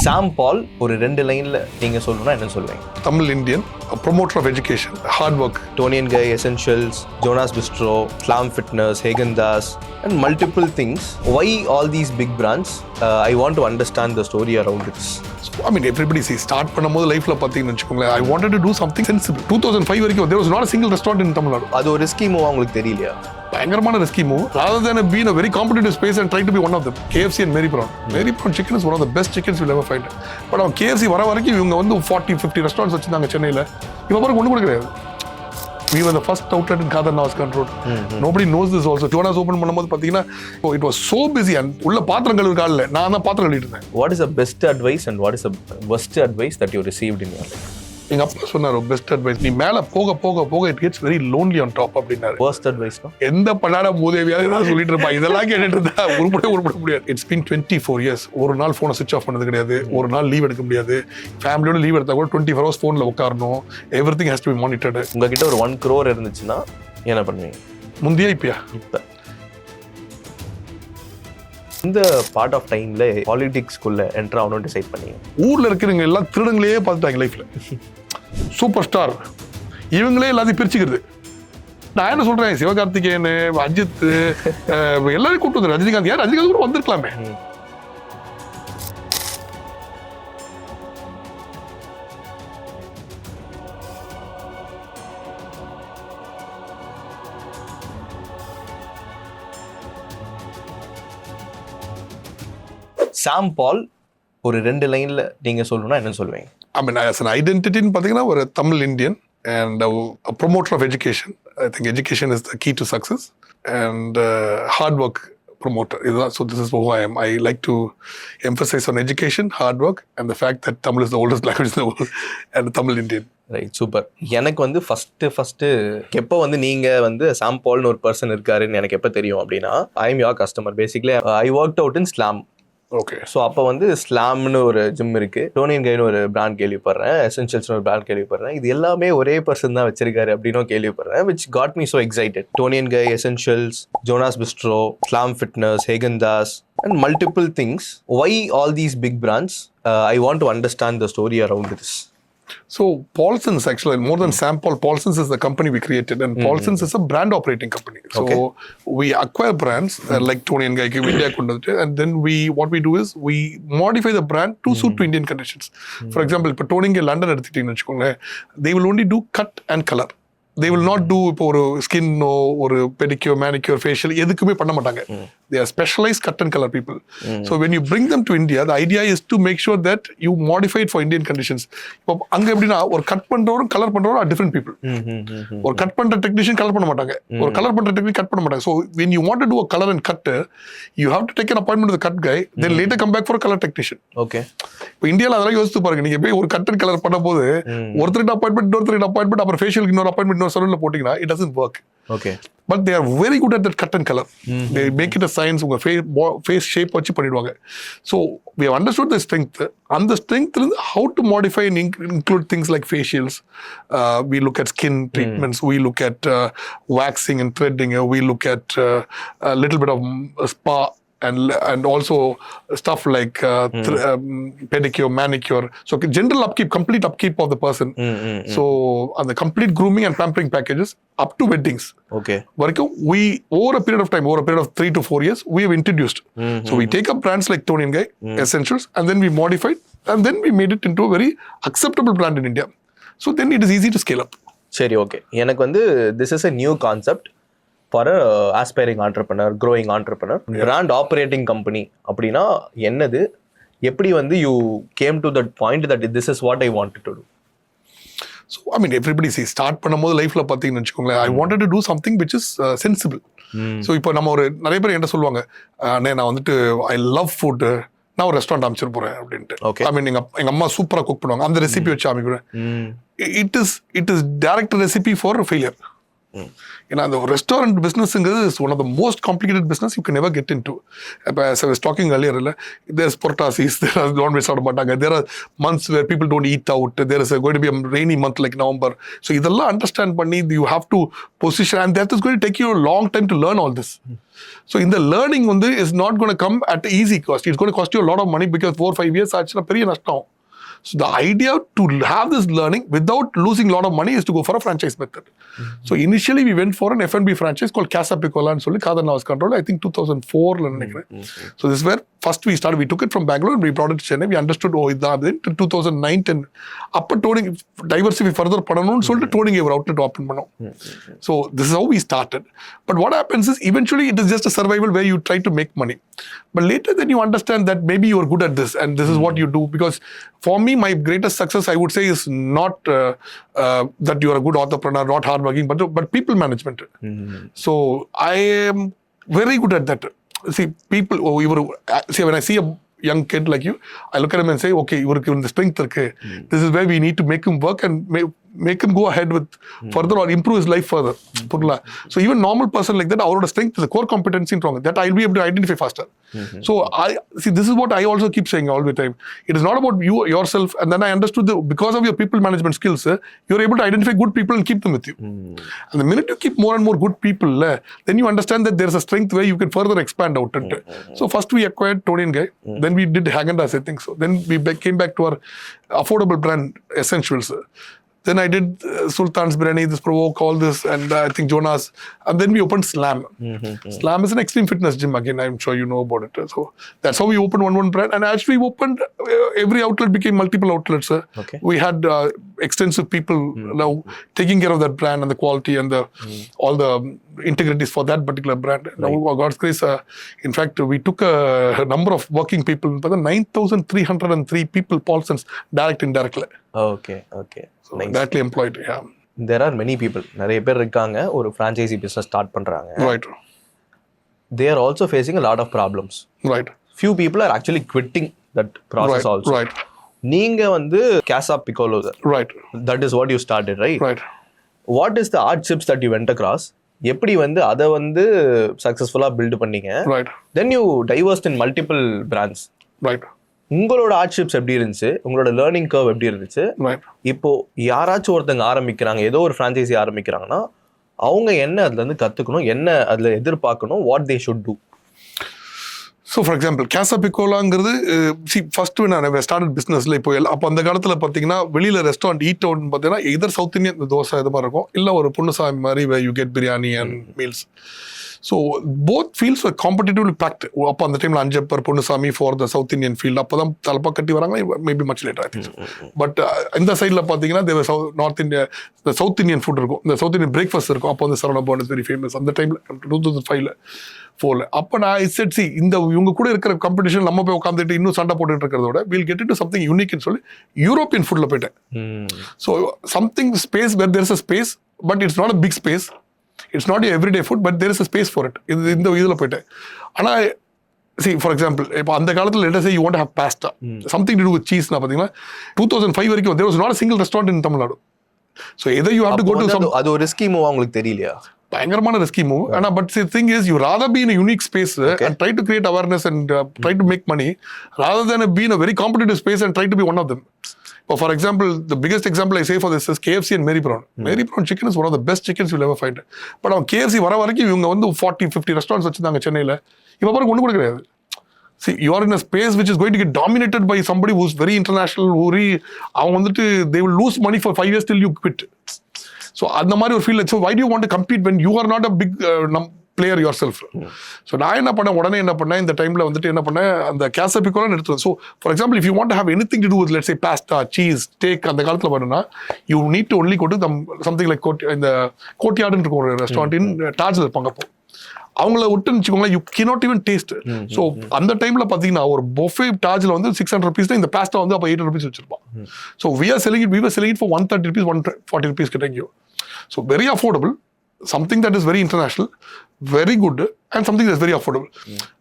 சாம் பால் ஒரு 2 லைன்ல நீங்க சொல்லணும்னா என்ன சொல்லுவீங்க? Tamil Indian, promoter of education, hard work. ton&guy, essentials, Jonas Bistro, Slam Fitness, Hagen-Dazs, and multiple things. Why all these big brands? I want to understand the story around this. So, I mean, everybody see, start பண்ணும்போது லைஃப்ல பாத்தீங்கன்னு வச்சுக்கோங்களேன், I wanted to do something sensible. 2005 வரைக்கும் there was not a single restaurant in Tamil Nadu. அது ஒரு risky move உங்களுக்கு தெரியலையா? பயங்கரமான risky move. rather than be in a very competitive space and try to be one of them. KFC and Mary Brown. Mary Brown chicken is one of the best chickens you'll ever find. But அவன் KFC வர வரைக்கும் இவங்க வந்து 40-50 restaurants வச்சிருந்தாங்க சென்னையில. இப்போ பாருங்க ஒண்ணு கூட கிடையாது. We were the first outlet in Khadar Navaskan Road. Nobody knows this also. Jonas open பண்ணும்போது பாத்தீங்கன்னா it was so busy and உள்ள பாத்திரம் கழுவுற கால்ல நான் தான் பாத்திரம் கழுவிட்டு இருந்தேன். What is the best advice and what is the worst advice that you received in your life? எங்க அப்பா சொன்னாரு பெஸ்ட் அட்வைஸ், நீ மேல போக போக போக it gets very lonely on top அப்படின்னாரு. Worst advice no? எந்த பண்ணாட மூதேவியாவது நான் சொல்லிட்டு இருப்பேன், இதெல்லாம் கேட்டுட்டு இருந்தா உருப்பட முடியாது. It's been 24 years. ஒரு நாள் போனை சுவிச் ஆஃப் பண்ணது கிடையாது, ஒரு நாள் லீவ் எடுக்க முடியாது. ஃபேமிலியோட லீவ் எடுத்தா கூட 24 hours போன்ல உட்காரணும். Everything has to be monitored. உங்ககிட்ட ஒரு 1 crore இருந்துச்சுன்னா என்ன பண்ணுவீங்க? முந்தியா இப்பயா? இப்ப இந்த பார்ட் ஆஃப் டைம்ல பாலிடிக்ஸ்குள்ள என்டர் ஆகணும்னு டிசைட் பண்ணீங்க. ஊர்ல இருக்கிறவங்க எல்லாம் திருடங்களே பார்த்துட்டாங்க லைஃப்ல. சூப்பர் ஸ்டார் இவங்களே எல்லாத்தையும் பிரிச்சுக்கிறது. நான் என்ன சொல்றேன், சிவகார்த்திகேயன், அஜித் எல்லாரும் கூப்பிட்டு வந்து ரஜினிகாந்த், யார் ரஜினிகாந்த் கூட வந்திருக்கலாமே. சாம் பால் ஒரு 2 லைன்ல நீங்க சொல்லணும்னா என்ன சொல்லுவீங்க? I mean, as an identity பார்த்தீங்கன்னா ஒரு Tamil Indian and a promoter of education. I think education is the key to success and hard work promoter. So this is who I am. I like to emphasize on education, hard work and the fact that Tamil is the oldest language in the world and Tamil Indian. Right, super. எனக்கு வந்து first எப்போ வந்து நீங்க வந்து சாம் பால்னு ஒரு person இருக்காருன்னு எனக்கு எப்போ தெரியும் அப்படின்னா, I am your customer. Basically I worked out in slam. Okay. So அப்போ வந்து ஸ்லாம்னு ஒரு ஜிம் இருக்கு, ton&guyன்னு ஒரு பிராண்ட் கேள்விப்படுறேன், எசென்ஷியல்ஸ்னு ஒரு பிராண்ட் கேள்விப்படுறேன். இது எல்லாமே ஒரே பர்சன் தான் வச்சிருக்காரு அப்படின்னும் கேள்விப்படுறேன். Which got me so excited. ton&guy, essentials, Jonah's bistro, slam fitness, Hagen-Dazs and multiple things. Why all these big brands? I want to understand the story around this. So Paulsons, actually more than Sam Paul, Paulsons is the company we created and Paulsons is a brand operating company. So we acquire brands like ton&guy, India and then what we do is we modify the brand to suit to Indian conditions. For example, if ton&guy London எடுத்துட்டீங்கன்னு வச்சுக்கோங்க, they will only do cut and color. They will not do இப்போ ஒரு skin ஒரு pedicure, manicure, facial எதுக்குமே பண்ண மாட்டாங்க. They are specialized cut and color people. So when you bring them to India, the idea is to make sure that you modify it for Indian conditions. இப்போ அங்க எப்படின்னா ஒரு cut பண்றவரும் colour பண்றவரும் are different people. ஒரு cut பண்ற technician colour பண்ண மாட்டாங்க, ஒரு கலர் பண்ற டெக்னீஷியன் கட் பண்ண மாட்டாங்க. So when you want to do a color and cut, you have to take an appointment with the cut guy, then later come back for a color technician. Okay. இப்போ இந்தியால அதெல்லாம் யோசிச்சு பாருங்க, நீங்க போய் ஒரு கட் அண்ட் கலர் பண்ணும்போது ஒருத்தருக்கு அப்பாயின்மெண்ட், இன்னொருத்தருக்கு அப்பாயின்மெண்ட், அப்புறம் ஃபேஷியலுக்கு இன்னொரு அப்பாயின்மெண்ட் சலூன்ல போட்டீங்கன்னா it doesn't work. Okay. But they are very good at that cut and color. They make it a science. உங்க face shape வச்சு பண்ணிடுவாங்க. So we have understood the strength. And the strength is how to modify and include things like facials. We look at skin treatments. We look at waxing and threading. We look at a little bit of spa. And also stuff like pedicure, manicure. So general upkeep, complete upkeep of the person. So and the complete grooming and pampering packages up to weddings. Okay. We over a period of time, over a period of 3 to 4 years, we have introduced. So we take up brands like ton&guy, Essentials, and then we modified, and then we made it into a very acceptable brand in India. So then it is easy to scale up. சரி, okay. எனக்கு வந்து this is a new concept for a aspiring entrepreneur, growing entrepreneur. Brand operating company அப்படின்னா என்னது, எப்படி வந்து you came to that point that this is what I wanted to do? So I mean, everybody see, start பண்ணும்போது லைஃப்ல பாத்தீங்கன்னு வச்சுக்கோங்களேன், I wanted to do something which is sensible. So இப்போ நம்ம ஒரு நிறைய பேர் என்ன சொல்லுவாங்க, நான் வந்துட்டு I love food, நான் ஒரு ரெஸ்டாரண்ட் அமைச்சிட போறேன் அப்படின்ட்டு. ஐ மீன் எங்க அம்மா சூப்பரா குக் பண்ணுவாங்க, அந்த ரெசிபி வச்சு அமைக்கிறேன். It is direct recipe for failure. ஏன்னா அந்த ரெஸ்டாரண்ட் பிஸ்னஸ்ங்கிறது is one of the most complicated business you can never get into. இப்போ as I was talking earlier, there is portasis, there are non-veg சாப்பிட மாட்டாங்க, there are months where people don't eat out, there is going to be a rainy month like November. So இதெல்லாம் understand பண்ணி you have to position, and that is going to take you a long time to learn all this. So in the learning வந்து is not going to come at easy cost. It's going to cost you a lot of money because 4-5 years ஆச்சுன்னா பெரிய நஷ்டம். So the idea to have this learning without losing a lot of money is to go for a franchise method. So initially we went for an F&B franchise called Casa Piccola and solli Kadan was controlled, I think 2004 la nenikiren. So this is where first we started. We took it from Bangalore and we brought it to Chennai. We understood idha till 2009-10 appo toning diversify further pananum solli toning ever outlet open pannom. So this is how we started. But what happens is eventually it is just a survival where you try to make money. But later then you understand that maybe you are good at this and this is what you do. Because for me, my greatest success, I would say, is not that you are a good entrepreneur, not hardworking, but people management. So I am very good at that. See, people, when I see a young kid like you, I look at him and say, okay, you are the strength. This is where we need to make him work and make him go ahead with further or improve his life further. So even normal person like that, our strength is a core competency in wrong that I'll be able to identify faster. So I see, this is what I also keep saying all the time. It is not about you yourself, and then I understood that because of your people management skills, you're able to identify good people and keep them with you. And the minute you keep more and more good people, then you understand that there's a strength where you can further expand out. So first we acquired ton&guy, then we did Häagen-Dazs, I think so. Then we came back to our affordable brand Essentials. Then I did Sultan's Biryani, this Provoke, all this, and I think Jonas. And then we opened Slam. Slam is an extreme fitness gym again. I'm sure you know about it. So that's how we opened one brand. And actually we opened, every outlet became multiple outlets. Okay. We had extensive people now taking care of that brand and the quality and all the integrities for that particular brand. Right. Now, God's grace, in fact, we took a number of working people, but 9,303 people, Paulsons, direct, indirect. Okay. So directly employed, yeah. There are many people. நிறைய பேர் இருக்காங்க ஒரு franchisee business start பண்றாங்க. Right. They are also facing a lot of problems. Right. Few people are actually quitting that process also. Right. நீங்க வந்து Casa Piccolo. Right. That is what you started, right? Right. What is the hardships that you went across? எப்படி வந்து அதை வந்து சக்சஸ்ஃபுல்லா build பண்ணீங்க? Right. Then you diversed in multiple brands. Right. உங்களோட hardships எப்படி இருந்துச்சு, உங்களோட லேர்னிங் கர்வ் எப்படி இருந்துச்சு? இப்போ யாராச்சும் ஒருத்தங்க ஆரம்பிக்கிறாங்க, ஏதோ ஒரு ஃப்ரான்ச்சைசி ஆரம்பிக்கிறாங்கன்னா அவங்க என்ன அதுல இருந்து கத்துக்கணும், என்ன அதுல எதிர்பார்க்கணும், what they should do? So for example Casa Piccolaங்கிறது ஃபர்ஸ்ட் நான் ஸ்டார்டட் பிஸ்னஸ்ல இப்போ அப்போ அந்த காலத்தில் பார்த்தீங்கன்னா வெளியில ரெஸ்டாரண்ட் ஈட் அவுட்னு பார்த்தீங்கன்னா எதர் சவுத் இந்தியன் தோசை இது மாதிரி இருக்கும், இல்லை ஒரு பொண்ணுசாமி மாதிரி you get biryani and meals. So both fields were competitively packed. அப்போ அந்த டைம்ல Anjappar Ponnusamy for the south Indian field அப்போதான் தலப்பா கட்டி வராங்க, maybe much later I think. But இந்த சைடில் பார்த்தீங்கன்னா தேவர் நார்த் இந்தியா இந்த சவுத் இந்தியன் ஃபுட் இருக்கும், இந்த சவுத் இந்தியன் பிரேக்ஃபாஸ்ட் இருக்கும். அப்போ வந்து சரவணபவன் இஸ் வெரி ஃபேமஸ் அந்த டைம்ல 2005-4. அப்போ நான் செட் இந்த இவங்க கூட இருக்கிற காம்படிஷன் நம்ம போய் உட்காந்துட்டு இன்னும் சண்டை போட்டுட்டு இருக்கிறதோட வில் கெட் இன்டு சம்திங் யூனிக்னு சொல்லி யூரோப்பியன் ஃபுட்ல போயிட்டேன். So something space where there is a space, but it's not a big space. It's not your everyday food, but there is a space for it. இந்த இதில் போயிட்டேன். ஆனால் see, for example, இப்போ அந்த காலத்தில் let us say you want to have pasta, something to do with cheese. பார்த்தீங்கன்னா 2005 வரைக்கும் there was not a single restaurant in Tamil Nadu. So either you have to go to some. அது ஒரு risky move உங்களுக்கு தெரியலையா? பயங்கரமான risky move. ஆனால் but the thing is you rather be in a unique space and try to create awareness and try to make money rather than be in a very competitive space and try to be one of them. For example, the biggest example I say for this is KFC and Mary Brown. Mary Brown chicken is one of the best chickens you'll ever find. But on KFC வர வரைக்கும் இவங்க வந்து 40-50 restaurants வச்சிருந்தாங்க சென்னையில். இப்போ பாருங்க ஒன்று கூட கிடையாது. See, you are in a space which is going to get dominated by somebody who's very international, அவங்க வந்துட்டு they will lose money for 5 years till you quit. So அந்த மாதிரி ஒரு feel. So why do you want to compete when you are not a big player yourself? So நான் என்ன பண்ணேன், உடனே என்ன பண்ணேன், இந்த டைம்ல வந்துட்டு என்ன பண்ணேன், அந்த Casa Piccola எடுத்துருவேன். So for example, if you want to have anything to do with let's say pasta, cheese, steak, அந்த காலத்துல பண்ணணும்னா you need to only go to something like இந்த கோட்யார்டுன்னு இருக்கும் ஒரு ரெஸ்டாரண்ட் இன் டாஜ்ல இருப்பாங்க. அப்போ அவங்கள விட்டுன்னு வச்சுக்கோங்களேன், you cannot even taste. So அந்த டைம்ல பார்த்தீங்கன்னா ஒரு பொஃபே டாஜ்ல வந்து 600 rupees தான், இந்த பாஸ்டா வந்து அப்போ 800 rupees வச்சிருப்பான். So we were selling it for 130 rupees, 140 rupees கிடைக்கும். So very affordable, something that is very international, very good, and something that's very affordable.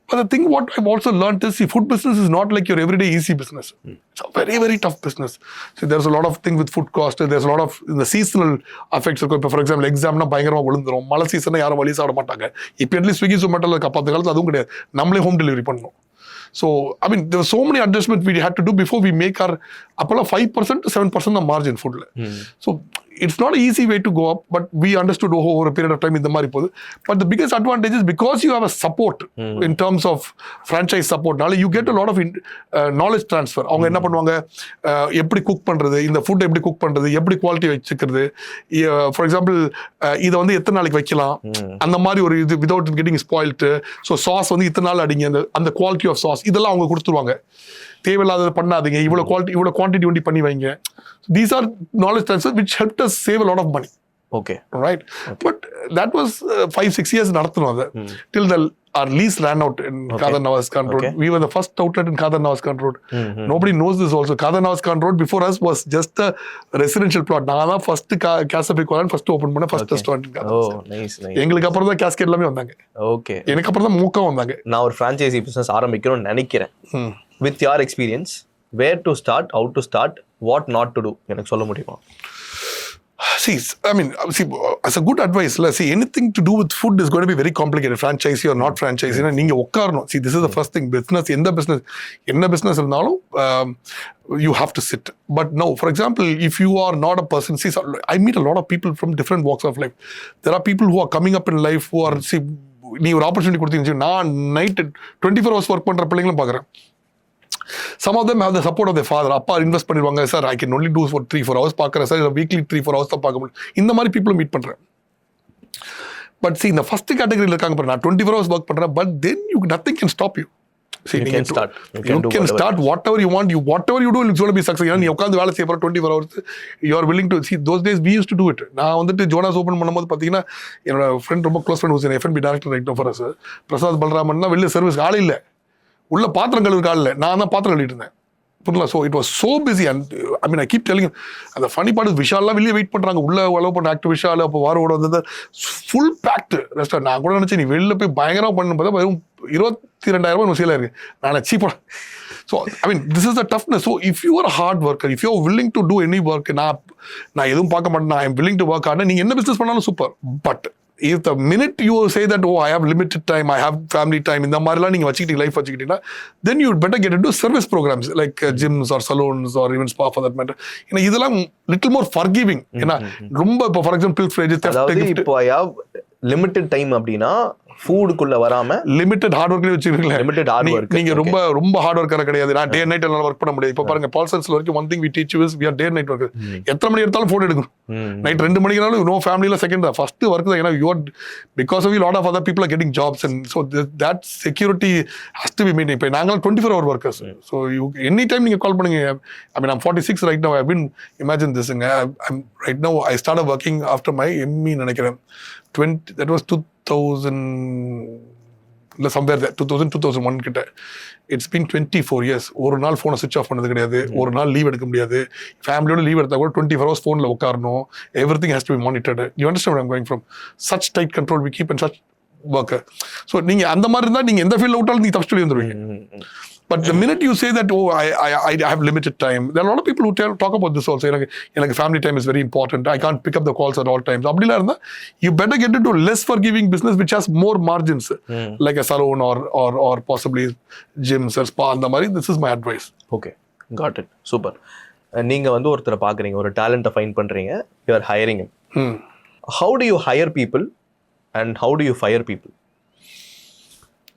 But the thing what I've also learned is, see, food business is not like your everyday easy business. It's a very, very tough business. So there's a lot of things with food cost. There's a lot of the seasonal effects. For example, exam na பயங்கரமா விழுந்துரும். மழை சீசன்ல யாரும் வழி சாப்பிட மாட்டாங்க. இப்போ at least Swiggy ஜொமேட்டோல காப்பாத்த காலத்துல அதுவும் கிடையாது. நம்மளே ஹோம் டெலிவரி பண்ணணும். So, I mean, there were so many adjustments we had to do before we make our, அப்போல 5% to 7% of margin foodல. So, it's not an easy way to go up, but we understood over a period of time in the மாதிரி போகுது. But the biggest advantage is because you have a support in terms of franchise support, you get a lot of knowledge transfer. அவங்க என்ன பண்ணுவாங்க, எப்படி cook பண்றது, இந்த food எப்படி cook பண்றது, எப்படி குவாலிட்டி வச்சுக்கிறது, ஃபார் எக்ஸாம்பிள் இதை வந்து எத்தனை நாளைக்கு வைக்கலாம், அந்த மாதிரி ஒரு இது without getting spoiled. So sauce வந்து இத்தனை நாள் அடிங்க, அந்த குவாலிட்டி ஆஃப் சாஸ் இதெல்லாம் அவங்க கொடுத்துருவாங்க. தேவையில்லாதது பண்ணாதீங்க, இவ்வளோ குவான்டிட்டி ஒண்டி பண்ணி வைங்க. These are knowledge transfer which helped us save a lot of money. Okay. Right? Okay. But that was 5-6 years நடத்தணும் அது. Till our lease ran out in Kadar-Navaskan Road. We were the first outlet in Kadar-Navaskan Road. Nobody knows this also. Kadar-Navaskan Road before us was just a residential plot. நான் தான் first Casapic first open பண்ண first restaurant in Kadar-Navaskan. Oh, nice. எங்களுக்கு அப்புறம் தான் Cascade எல்லாமே வந்தாங்க. Okay. எனக்கு அப்புறம் தான் மூக்கா வந்தாங்க. நான் ஒரு franchisee business ஆரம்பிக்கணும்னு நினைக்கிறேன். With your experience, where to start, how to start, what not to do, எனக்கு சொல்ல முடியுமா? See, as a good advice, see, anything to do with food is going to be very complicated. Franchisee or not franchisee, நீங்க உட்காரணும். See, this is the first thing. Business, என்ன business இருந்தாலும் you have to sit. But no, for example, if you are not a person, see, I meet a lot of people from different walks of life. There are people who are coming up in life who are, see, நீ ஒரு opportunity கொடுத்தீங்க, நான் night 24 hours work பண்ற பிள்ளைங்களும் பார்க்குறேன். Some of them have the support of their father. அப்பா invest பண்ணிடுவாங்க, sir I can only do for 3-4 hours பார்க்குறேன் சார், வீக்லி 3-4 hours தான் பார்க்க முடியும். இந்த மாதிரி பீப்புளும் மீட் பண்ணுறேன். பட் see, இந்த ஃபர்ஸ்ட் கேட்டகரியில் இருக்காங்க பாரு, நான் 24 hours ஒர்க் பண்ணுறேன், but then nothing can stop you. See, you can start whatever you want. Whatever you do, it's going to be success. நீ உட்காந்து வேலை செய்ய போற 24 hours, you are willing to see. Those days we used to do it. நான் வந்துட்டு Jonas open பண்ணும்போது பார்த்தீங்கன்னா, என்னோட ஃப்ரெண்ட், ரொம்ப close friend, was an F&B director right now for us, Prasad Balraman தான். வெளில சர்வீஸ் ஆள் இல்லை, உள்ள பாத்திரம் கழுவுக்கு ஆள் இல்லை, நான் தான் பாத்திரம் கழுவிட்டு இருந்தேன். புரியல. So it was so busy. And I keep telling, அந்த ஃபனி பார்ட் விஷால்லாம் வெளியே வெயிட் பண்ணுறாங்க, உள்ள அலோவ் பண்ண ஆக்டர் விஷால். அப்போ வாரோட வந்தது ஃபுல் பேக்டு ரெஸ்டாரண்ட். நான் கூட நினச்சேன் நீ வெளில போய் பயங்கரமாக பண்ணு பார்த்தா வெறும் 22,000 சேலாக இருக்குது. நான் சீப்பா. So this is the toughness. So if you are a hard worker, if you are willing to do any work, நான் எதுவும் பார்க்க மாட்டேன், I am willing to work hard, நீங்கள் என்ன பிஸ்னஸ் பண்ணாலும் super. But if the minute you say that, oh, I have limited time, I have family time, இந்த மாதிரிலாம் நீங்கள் வச்சுக்கிட்டீங்க, life வச்சுக்கிட்டீங்கன்னா, then you better get into service programs like gyms or salons or even spa for that matter. ஏன்னா இதெல்லாம் little more forgiving. ஏன்னா ரொம்ப இப்போ for example இப்போ I have limited time அப்படின்னா ஃபுட்டுக்குள்ள வராம லிமிட்டட் ஹார்ட் ஒர்க்லயே வச்சிருக்கீங்களா? Limited hard work. நீங்க ரொம்ப ஹார்ட் ஒர்க்கர் கிடையாது. நான் டே நைட் எல்லாம் ஒர்க் பண்ண முடியாது. இப்போ பாருங்க, பால்சன்ஸ்ல வரைக்கும் one thing we teach you is we are day night workers. எத்தனை மணி எடுத்தாலும் ஃபோன் எடுக்கணும். நைட் 2 மணிக்குனாலும் நோ ஃபேமிலில செகண்ட் தான், ஃபர்ஸ்ட் ஒர்க் தான். ஏன்னா you are, because of you, lot of other people are getting jobs, and so that security has to be maintained. இப்போ நாங்க 24 hour workers. So you any time நீங்க கால் பண்ணுங்க. I'm 46 right now. I've been, imagine this, I'm right now, I started working after my ME நினைக்கிறேன். That was 2000 இல்லை somewhere there, 2001 கிட்ட. It's been 24 years. ஒரு நாள் ஃபோனை சுவிச் ஆஃப் பண்ணது கிடையாது, ஒரு நாள் லீவ் எடுக்க முடியாது. ஃபேமிலியோட லீவ் எடுத்தா கூட 24 hours ஃபோனில் உட்காரணும். Everything has to be monitored. You understand where I'm going from? Such tight control we keep in such worker. So நீங்கள் அந்த மாதிரி இருந்தால் நீங்கள் எந்த ஃபீல்டில் விட்டாலும் நீங்கள் தப்பிச்சு வந்துடுவீங்க. But the minute you say that, oh, I have limited time, there are a lot of people who talk about this also. எனக்கு family time is very important. I can't pick up the calls at all times. அப்படிலாம் இருந்தா, you better get into less forgiving business which has more margins, like a salon or possibly gyms or spa. அந்த மாதிரி, this is my advice. Okay, got it. Super. நீங்க வந்து ஒருத்தரை பாக்குறீங்க, ஒரு டேலண்ட்டை find பண்றீங்க, you are hiring him. How do you hire people and how do you fire people?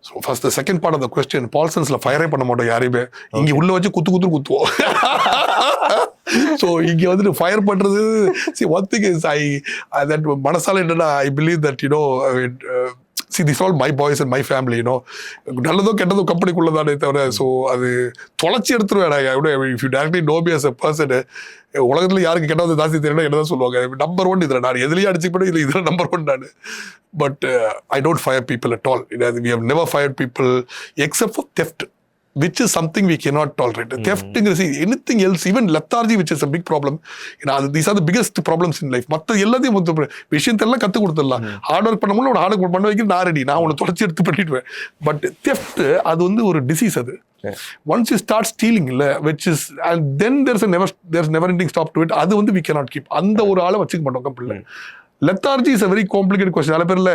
So first, the second part of the question, Paulsonsல ஃபயரே பண்ண மாட்டோம் யாரையுமே. இங்க உள்ள வச்சு குத்துவோம். So இங்க வந்துட்டு ஃபயர் பண்றது, see, one thing is that மனசால என்னன்னா, I believe that, see, these are all my boys and my family, நல்லதோ கெட்டதோ கம்பெனிக்குள்ளதானே தவிர, ஸோ அது தொலைச்சி எடுத்துருவேன். If you directly know me as a person, உலகத்துல யாருக்கு கெட்டது ஜாஸ்தி தெரியல என்னதான் சொல்லுவாங்க, நம்பர் 1 இதுல. நான் எதுலயும் அடிச்சுப்பேன், இதுல நம்பர் 1 நான். But I don't fire people at all. We have never fired people except for theft. which is something we cannot tolerate. Theft, anything else, even lethargy, which is a big problem. These are the biggest problems in life. மற்ற எல்லாத்தையும் விஷயத்தெல்லாம் கற்றுக் கொடுத்துடலாம். Hard work பண்ண முடியல, hard work பண்ண வைக்க நான் ரெடி, நான் உன்னை தொடச்சி எடுத்து பண்ணிடுவேன். பட் theft அது வந்து ஒரு டிசீஸ். அது once you start stealing, which is, and then there's never ending stop to it. அது வந்து we cannot keep. அந்த ஒரு ஆளை வச்சுக்க மாட்டோம் கம்பெனில. lethargy is a very complicated question. சில பேர்ல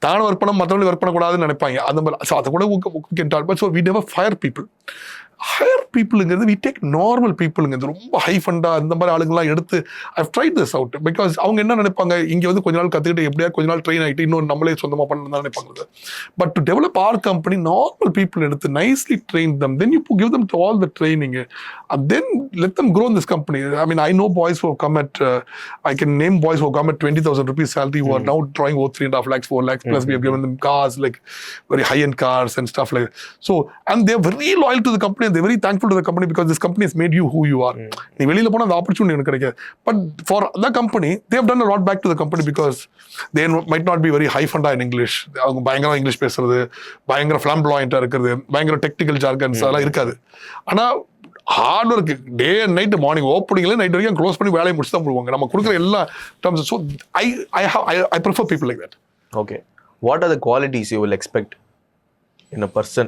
தான ஒர்க் பண்ண மற்றவங்க ஒர்க் பண்ணக்கூடாதுன்னு நினைப்பாங்க. அந்த மாதிரி அதை கூட so we never fire people. Hire பீப்புளுங்கிறது we take normal peopleங்கிறது ரொம்ப ஹை ஃபண்டா அந்த மாதிரி ஆளுங்கெல்லாம் எடுத்து I've tried this out because அவங்க என்ன நினைப்பாங்க, இங்கே வந்து கொஞ்ச நாள் கற்றுக்கிட்டு எப்படியா கொஞ்ச நாள் ட்ரெயின் ஆகிட்டு இன்னொன்று நம்மளே சொந்தமாக பண்ணணும் தான் நினைப்பாங்க. But to develop our company, normal people எடுத்து nicely train them, then you give them to all the training and then let them grow in this company. I mean, I know boys who have come at I can name boys who have come at 20,000 rupees salary who are now drawing over 3.5 lakhs, 4 lakhs plus. We have given them cars, like very high-end cars and stuff like that. So, and they're very loyal to the company. They're very thankful to the company because this company has made you who you are. நீ வெளியில போனா அந்த opportunity எனக்கு கிடைக்காது. But for the company, they have done a lot back to the company because they might not be very high funda in English. அவங்க பயங்கர English பேசுறது, பயங்கர flamboyant-ஆ இருக்கிறது, பயங்கர டெக்னிக்கல் ஜார்கன்ஸ் அதெல்லாம் இருக்காது. ஆனா hard work, day and night, morning ஓப்பனிங்ல நைட் வரைக்கும் க்ளோஸ் பண்ணி வேலையை முடிச்சு தான் போடுவாங்க. நம்ம கொடுக்குற எல்லா terms. So I prefer people like that. Okay. What are the qualities you will expect in a person?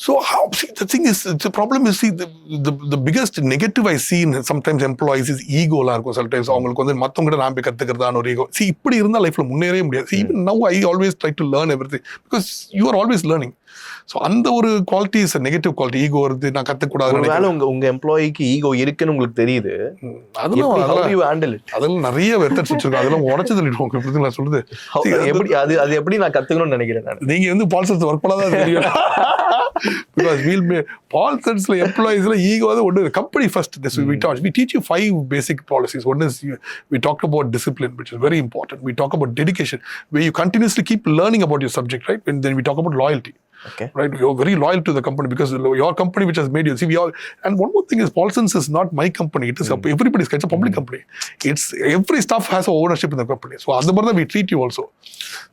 So the thing is, the problem is, the biggest negative I see in sometimes employees is ego. Sometimes அவங்களுக்கு வந்து மற்றவங்க நான் போய் கற்றுக்கிறதான ஒரு ego. See, இப்படி இருந்தால் லைஃப்ல முன்னேறவே முடியாது. See, even now I always try to learn everything because you are always learning. So அந்த ஒரு quality is negative quality. Ego வருது, நான் கற்றுக்கூடாது. உங்க எம்ப்ளாயிக்கு ஈகோ இருக்குன்னு உங்களுக்கு தெரியுது, அதெல்லாம் நிறைய வெத்தட்ஸ் வச்சிருக்கோம். அதெல்லாம் உடச்சு தள்ளிடுவோம். நான் சொல்றது எப்படி அது எப்படி நான் கத்துக்கணும்னு நினைக்கிறேன். நீங்க வந்து பால்சன்ஸ் ஒர்க் பண்ணாதான் தெரியும். Because Paulsonsல எம்ப்ளாயிஸ்ல ஈகோ வந்து ஒன்று. Company first. We teach you 5 basic policies. One is we talked about discipline, which is very important. We talk about dedication, where you continuously keep learning about your subject, right? And then we talk about loyalty. Okay. Right, you're very loyal to the company because your company which has made you. See, we all, and one more thing is, Paulsons is not my company. It is everybody's. It's a public company. It's every staff has a ownership in the company. So as the brother, we treat you also.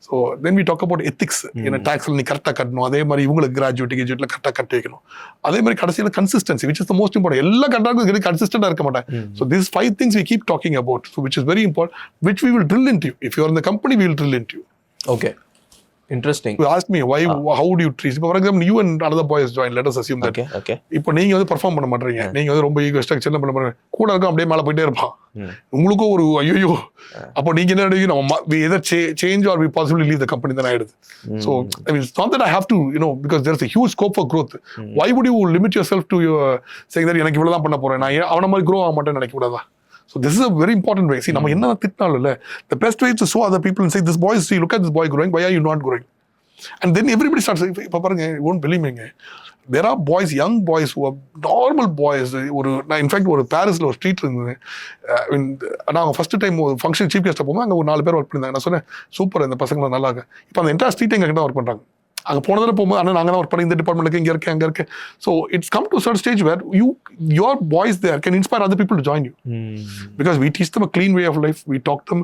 So then we talk about ethics. In a tax, நீ கரெக்டா கட்டணும். அதே மாதிரி இவங்களுக்கு கிராஜுவேட்ல கரெக்டா கட்டி வைக்கணும். அதே மாதிரி கடைசியில் consistency, which is the most important. எல்லா கரெக்டாக கன்சிஸ்டண்டா இருக்க மாட்டாங்க. So these 5 things we keep talking about, so which is very important, which we will drill into you. If you are in the company, we will drill into you. Okay. Interesting. You asked me why, how do you treat? For example, you and another boy has joined. Let us assume that. Okay. இப்போ நீங்க வந்து perform பண்ண மாட்டீங்க. நீங்க வந்து ரொம்ப ego ஸ்ட்ரக்சர்ல பண்ண மாட்டீங்க. கூட இருக்க அப்படியே மேல போயிட்டே இருப்பான். உங்களுக்கு ஒரு ஐயோ, அப்போ நீங்க என்ன நினைக்கிறீங்க? நம்ம we either change or we possibly leave the company then ஆயிடுது. So I mean, it's not that I have to, because there's a huge scope for growth. Why would you limit yourself to saying that எனக்கு இவ்வளவு தான் பண்ண போறேன், நான் அவன மாதிரி grow ஆக மாட்டேன்னு நினைக்க கூடாதா? So this is a very important way. See, நம்ம என்ன திட்டினாலும் இல்ல, the best way is to show other people and say, this boy, see, look at this boy growing, why are you not growing? And then everybody starts saying, இப்ப பாருங்க, you won't believe me, there are boys, young boys who are normal boys. In fact, ஒரு பாரிஸ்ல ஒரு street இருந்தது. நான் first time ஒரு function chief guest போகும்போது அங்கே ஒரு 4 பேர் ஒர்க் பண்ணியிருந்தாங்க. நான் சொன்னேன், சூப்பர், இந்த பசங்க நல்லா இருக்கு. இப்போ அந்த என்டையர் ஸ்ட்ரீட் எங்க கிட்ட ஒர்க் பண்றாங்க. அங்கே போனதில் போகும்போது ஆனால் நாங்கள் தான் ஒர்க் பண்ணி இந்த டிபார்ட்மெண்ட்டுக்கு இங்கே இருக்கேன் அங்கே இருக்கேன். So it's come to third stage where your boys there can inspire other people to join you. Because we teach them a clean way of life. We talk them